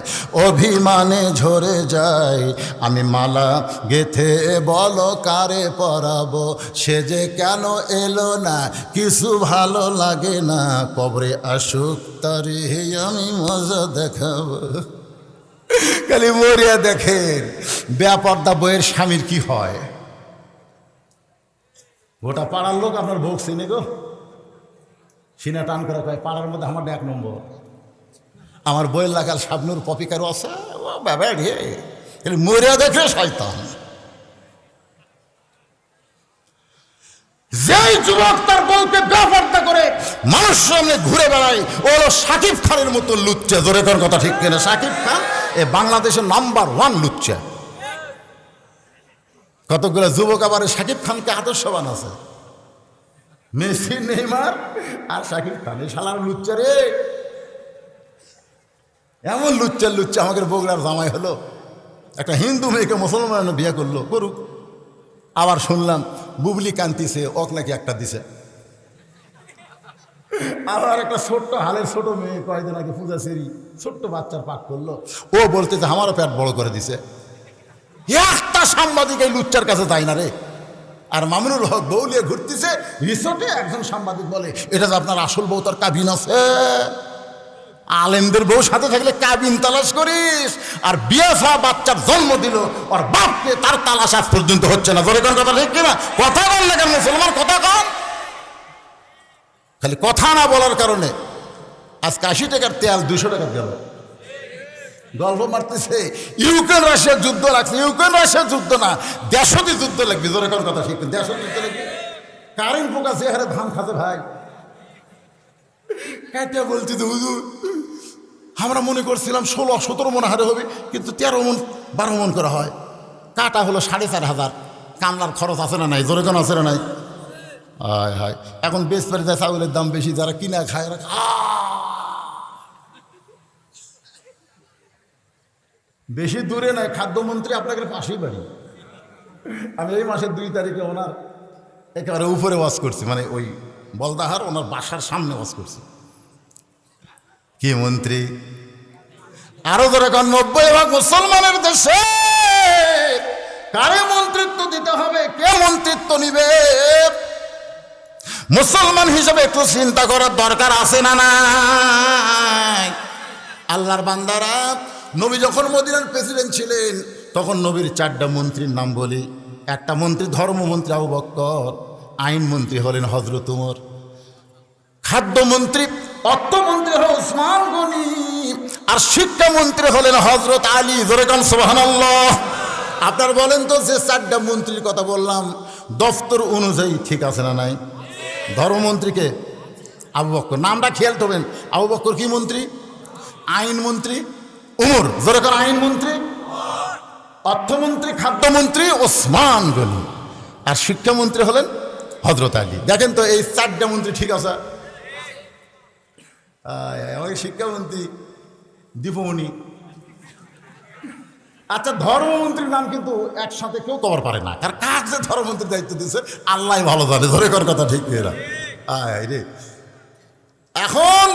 অভিমানে ঝরে যায়, আমি মালা গেথে বলো কারে পরাবো, সে যে কেন এলো না কিছু ভালো লাগে না, কবরে আসুক তারে আমি মজা দেখাবো। খালি মরিয়া দেখেন বেপর্দা বইয়ের স্বামীর কি হয়। গোটা পাড়ার লোক আপনার বউ চিনে গো, সিনা টান করে কয় পাড়ার মধ্যে আমার 1 নম্বর, আমার বইয়ের লাগাল শাবনুর পপিকারও আছে, ও বাবা রে মরিয়া দেখে শয়তান। যেই যুবক তার বউকে বেপর্দা করে মানুষ সামনে ঘুরে বেড়ায়, ও হলো শাকিব খানের মতো লুচ্চা। জোরে কোন কথা ঠিক কিনা? শাকিব খান এ বাংলাদেশের নাম্বার 1 লুচ্চা। কতগুলো যুবক আবার শাকিব খানকে আদর্শবান আছে, মেসি, নেইমার আর শাকিব খান। এই শালার লুচ্চা রে, এমন লুচ্চা লুচ্চা। আমাদের বগুড়ার জামাই হলো, একটা হিন্দু মেয়েকে মুসলমান বিয়ে করলো, করুক। আবার শুনলাম বুবলি কান্তিছে, ওক নাকি একটা দিছে। আবার একটা ছোট্ট হালের ছোট মেয়ে কয়েকদিন আগে পূজা সেরি ছোট্ট বাচ্চার পাক করলো, ও বলতেছে আমারও পেট বড় করে দিছে। একটা সাংবাদিক এই লুচ্চার কাছে যায় না রে। আর মামুনুল হক বউ নিয়ে ঘুরতেছে রিসোর্টে, একজন সাংবাদিক বলে এটা যে আপনার আসল বউ, তার কাবিন আছে। আলেমদের বউ সাথে থাকলে কাবিন তালাশ করিস, আর বিয়ে হওয়া বাচ্চার জন্ম দিল ওর বাপকে, তার তালাশ আজ পর্যন্ত হচ্ছে না। জোরে কোন কথা ঠিক কিনা? কথা বল না কেন মুসলমান, কথা কন। খালি কথা না বলার কারণে আজকে 80 টাকার তেল 200 টাকা গেল। গল্প মারতেছে ইউক্রেন রাশিয়ার যুদ্ধ লাগছে। ইউক্রেন রাশিয়ার যুদ্ধ না, দেশতে যুদ্ধ লাগবে। জোরে কোন কথা ঠিক, দেশতে যুদ্ধ লাগবে। কারেন্ট পোকা যে হারে ধান খাতে ভাই, কাইটা বলছি তো হুজুর আমরা মনে করছিলাম 16-17 মন হারে হবে, কিন্তু 13 মন 12 মন করে হয়। কাটা হলো 4,500। কামলার খরচ আছে না নাই? জোরে কোন আছে না নাই? হায় হায়, এখন বেশ পারে যায় চাউলের দাম বেশি, যারা কিনা খায় ওরা বেশি দূরে নয়। খাদ্যমন্ত্রী আপনাদের পাশেই বাড়ি। আমি এই মাসের 2 তারিখে ওনার একেবারে উপরে ওয়াজ করছি, মানে ওই বলদাহার ওনার বাসার সামনে ওয়াজ করছি। কি মন্ত্রী? আরো ধরে 90% মুসলমানের দেশে কারে মন্ত্রিত্ব দিতে হবে, কে মন্ত্রিত্ব নিবে? মুসলমান হিসেবে একটু চিন্তা করার দরকার আছে না নাই? আল্লাহর বান্দারা, নবী যখন মদিনার প্রেসিডেন্ট ছিলেন তখন নবীর 4টা মন্ত্রীর নাম বলি। একটা মন্ত্রী ধর্মমন্ত্রী আবু বকর, আইনমন্ত্রী হলেন হযরত ওমর, খাদ্যমন্ত্রী অর্থমন্ত্রী হল ওসমান গনি, আর শিক্ষামন্ত্রী হলেন হযরত আলী। জোরে কোন সুবহানাল্লাহ। আপনার বলেন তো, যে 4টা মন্ত্রীর কথা বললাম দফতর অনুযায়ী ঠিক আছে না নাই? ধর্মমন্ত্রীকে আবু বকর, নামটা খেয়াল করবেন। আবু বকর কি মন্ত্রী? আইনমন্ত্রী ওমর। জোরে কোন আইনমন্ত্রী, অর্থমন্ত্রী, খাদ্যমন্ত্রী ওসমান গনি, আর শিক্ষামন্ত্রী হলেন হযরত আলী। দেখেন তো এই 4টা মন্ত্রী ঠিক আছে? আমাদের শিক্ষামন্ত্রী দীপমণি। আচ্ছা, ধর্মমন্ত্রীর নাম কিন্তু একসাথে কেউ কবার পারে না, কারণ কাক যে ধর্মমন্ত্রীর দায়িত্ব দিয়েছে আল্লাহ ভালো জানে। ধরে কর কথা ঠিক রে। এখন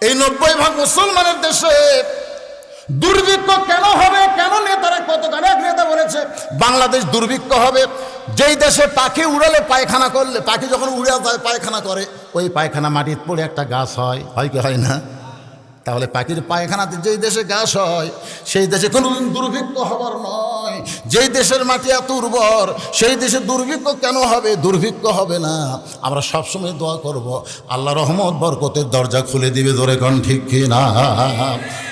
এই 90% মুসলমানের দেশে দুর্ভিক্ষ কেন হবে? কেন নেতারা কতখানি? এক নেতা বলেছে বাংলাদেশ দুর্ভিক্ষ হবে যেই দেশে পাখি উড়ালে পায়খানা করলে, পাখি যখন উড়ে যায় পায়খানা করে, ওই পায়খানা মাটিতে পড়ে একটা গাছ হয়, হয় কি হয় না? তাহলে পাখির পায়খানাতে যেই দেশে গাছ হয় সেই দেশে কোনোদিন দুর্ভিক্ষ হবার নয়। যেই দেশের মাটি এত উর্বর সেই দেশে দুর্ভিক্ষ কেন হবে? দুর্ভিক্ষ হবে না। আমরা সবসময় দোয়া করব আল্লাহ রহমত বরকতের দরজা খুলে দিবে। ধরে কোন ঠিক কিনা?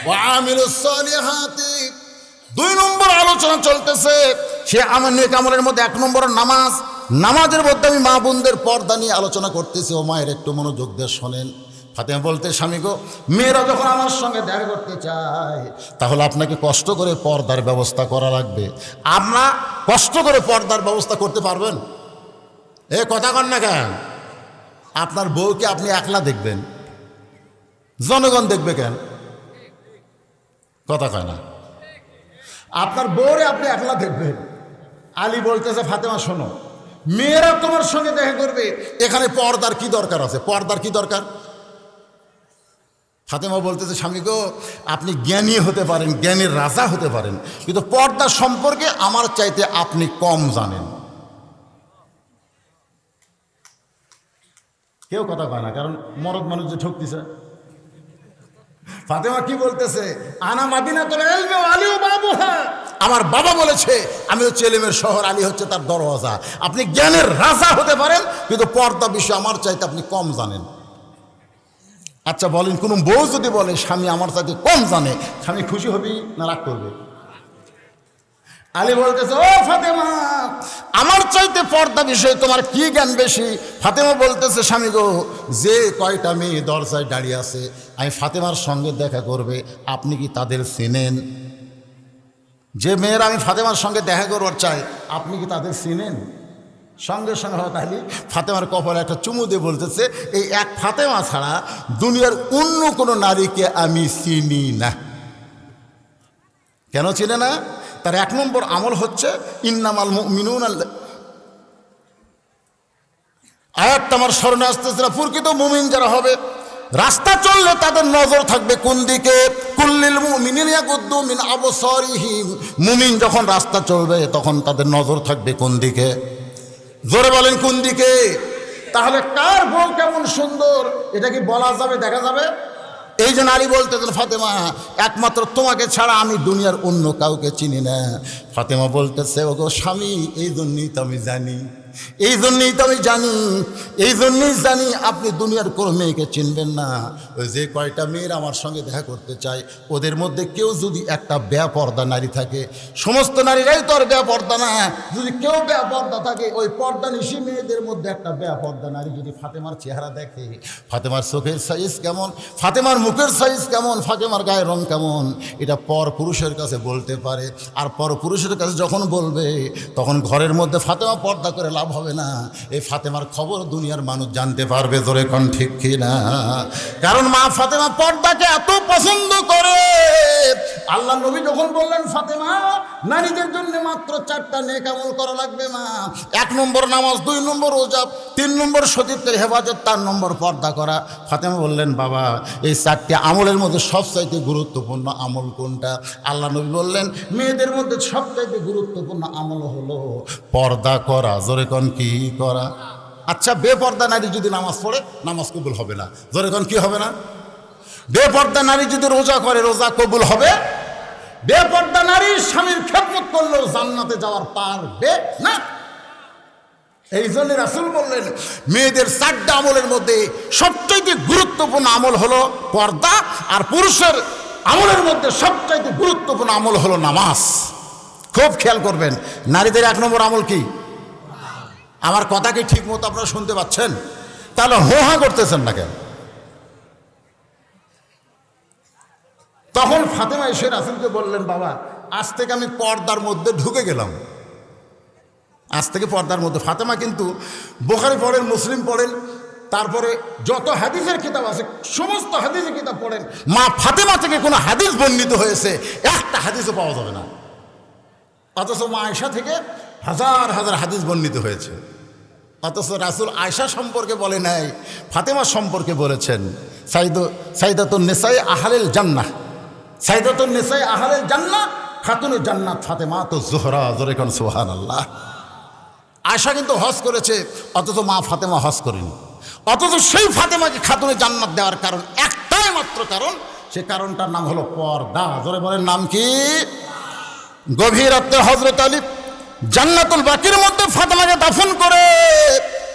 ওয়া আমিলুস সালিহাতি। 2 নম্বর আলোচনা চলতেছে, সে আমার নেক আমলের মধ্যে 1 নম্বর নামাজ। নামাজের মধ্যে আমি মা বোনদের পর্দা নিয়ে আলোচনা করতেছি। ও মায়ের একটু মনোযোগ দিয়ে শোনেন। ফাতেমা বলতে, স্বামী গো, মেয়েরা যখন আমার সঙ্গে দেখা করতে চায় তাহলে আপনাকে কষ্ট করে পর্দার ব্যবস্থা করা লাগবে। আপনার কষ্ট করে পর্দার ব্যবস্থা করতে পারবেন? এ কথা কন না কেন? আপনার বউকে আপনি একলা দেখবেন, জনগণ দেখবে কেন? কথা কয় না। আপনার বউরে আপনি একলা দেখবেন, আলী বলতেছে ফাতেমা শোনো, মেয়েরা তোমার সঙ্গে দেখা করবে, এখানে পর্দার কি দরকার আছে? পর্দার কি দরকার? ফাতেমা বলতেছে স্বামী গো, আপনি জ্ঞানী হতে পারেন, জ্ঞানের রাজা হতে পারেন, কিন্তু পর্দা সম্পর্কে আমার চাইতে আপনি কম জানেন। কেউ কথা কয় না, কারণ মরদ মানুষ যে ঠকতেছে। ফাতেমা কি বলতেছে? আনা মাদিনাতুল ইলমি ওয়া আলী বাবুহা, আমার বাবা বলেছে আমি হচ্ছে ইলমের শহর, আলী হচ্ছে তার দরওয়াজা। আপনি জ্ঞানের রাজা হতে পারেন, কিন্তু পর্দা বিষয়ে আমার চাইতে আপনি কম জানেন। আচ্ছা বলেন, কোন বউ যদি বলে স্বামী আমার চাইতে কম জানে, স্বামী খুশি হবি না রাগ করবে? আলী বলতেছে ও ফাতেমা, আমার চাইতে পর্দা বিষয়ে তোমার কি জ্ঞান বেশি? ফাতেমা বলতেছে স্বামী গো, যে কয়টা মেয়ে দরজায় দাঁড়িয়ে আছে, আমি ফাতেমার সঙ্গে দেখা করবে, আপনি কি তাদের চেনেন? যে মেয়েরা আমি ফাতেমার সঙ্গে দেখা করবার চাই, আপনি কি তাদের চেনেন? সঙ্গে সঙ্গে তাহলে ফাতেমার কপালে একটা চুমু দিয়ে বলতেছে, এই এক ফাতেমা ছাড়া দুনিয়ার অন্য কোনো নারীকে আমি চিনি না। কেন চিনে না? তার এক নম্বর আমল হচ্ছে ইন্নামাল মুমিনুনা, আয়াতটা আমার স্মরণে আসতেছে না, প্রকৃত মুমিন যারা হবে, রাস্তা চললে তাদের নজর থাকবে কোন দিকে? কুল্লিল মুমিনিনা ইয়াগুদ্দু মিন আবসারিহিম, মুমিন যখন রাস্তা চলবে তখন তাদের নজর থাকবে কোন দিকে? জোরে বলেন কোন দিকে? তাহলে কার বউ কেমন সুন্দর এটা কি বলা যাবে, দেখা যাবে? এই যে নারী বলতেছেন ফাতেমা, একমাত্র তোমাকে ছাড়া আমি দুনিয়ার অন্য কাউকে চিনি না। ফাতেমা বলতেছে ওগো স্বামী, এই জন্যই তো আমি জানি, এই জন্যই তো আমি জানি, এই জন্যই জানি আপনি দুনিয়ার কোনো মেয়েকে চিনবেন না। ওই যে কয়টা মেয়ের আমার সঙ্গে দেখা করতে চায়, ওদের মধ্যে কেউ যদি একটা বেপর্দা নারী থাকে, সমস্ত নারীরাই তো আর বেপর্দা না, যদি কেউ বেপর্দা থাকে, ওই পর্দা নিশি মেয়েদের মধ্যে একটা বেপর্দা নারী যদি ফাতেমার চেহারা দেখে, ফাতেমার চোখের সাইজ কেমন, ফাতেমার মুখের সাইজ কেমন, ফাতেমার গায়ের রং কেমন, এটা পর পুরুষের কাছে বলতে পারে। আর পর পুরুষের কাছে যখন বলবে, তখন ঘরের মধ্যে ফাতেমা পর্দা করে লাভ হবে না, এই ফাতেমার খবর দুনিয়ার মানুষ জানতে পারবে। জোরে কোন ঠিক কিনা? কারণ মা ফাতেমা পর্দাকে এত পছন্দ করে। আল্লাহ নবী যখন বললেন ফাতেমা, নারীদের জন্য মাত্র 4টা নেক আমল করা লাগবে মা, 1 নম্বর নামাজ, 2 নম্বর রোজা, 3 নম্বর সতীত্বের হেফাজত, 4 নম্বর পর্দা করা। ফাতেমা বললেন বাবা, এই 4টি আমলের মধ্যে সবচাইতে গুরুত্বপূর্ণ আমল কোনটা? আল্লাহ নবী বললেন মেয়েদের মধ্যে সবচাইতে গুরুত্বপূর্ণ আমল হলো পর্দা করা। জোরে কোন কি করা? আচ্ছা, বেপর্দা নারী যদি নামাজ পড়ে, নামাজ কবুল হবে না। জোরে কোন কি হবে না? বেপর্দা নারী যদি রোজা করে, রোজা কবুল হবে? বেপর্দা নারী স্বামীর খেদমত করলেও জান্নাতে যাওয়ার পারবে না। এই জন্য রাসূল বললেন মেয়েদের 4টা আমলের মধ্যে সবচাইতে গুরুত্বপূর্ণ আমল হলো পর্দা, আর পুরুষের আমলের মধ্যে সবচাইতে গুরুত্বপূর্ণ আমল হলো নামাজ। খুব খেয়াল করবেন, নারীদের 1 নম্বর আমল কি? আমার কথা কি ঠিক মতো আপনারা শুনতে পাচ্ছেন? তাহলে হোহা করতেছেন না কেন? তখন ফাতেমা এসে রাসূলকে বললেন বাবা, আজ থেকে আমি পর্দার মধ্যে ঢুকে গেলাম, আজ থেকে পর্দার মধ্যে। ফাতেমা কিন্তু বুখারী পড়েন, মুসলিম পড়েন, তারপরে যত হাদিসের কিতাব আছে সমস্ত হাদিসের কিতাব পড়েন, মা ফাতেমা থেকে কোনো হাদিস বর্ণিত হয়েছে একটা হাদিসও পাওয়া যাবে না। অথচ মা আয়েশা থেকে হাজার হাজার হাদিস বর্ণিত হয়েছে। অথচ রাসূল আয়েশা সম্পর্কে বলে নাই, ফাতেমা সম্পর্কে বলেছেন সাইদাতুন নিসায়ে আহলিল জান্নাহ, সাইদাতুন নিসায়ে আহলিল জান্নাহ, খাতুনে জান্নাত ফাতেমাতুজ জোহরা। জোরে কোন সুবহানাল্লাহ। আয়েশা কিন্তু হজ করেছে, অথচ মা ফাতেমা হজ করেনি। অথচ সেই ফাতেমাকে খাতুনে জান্নাত দেওয়ার কারণ একটাই মাত্র কারণ, সে কারণটার নাম হলো পর্দা। জোরে বলেন নাম কি? গভীর রাতে হযরত আলী জান্নাতুল বাকির মধ্যে ফাতেমাকে দাফন করে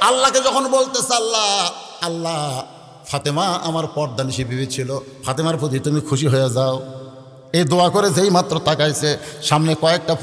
আল্লাহকে যখন বলতেছে আল্লাহ আল্লাহ, ফাতেমা আমার পর্দানিশী বিবি ছিল, ফাতেমার প্রতি তুমি খুশি হয়ে যাও, এই দোয়া করে যেই মাত্র তাকাইছে, সামনে কয়েকটা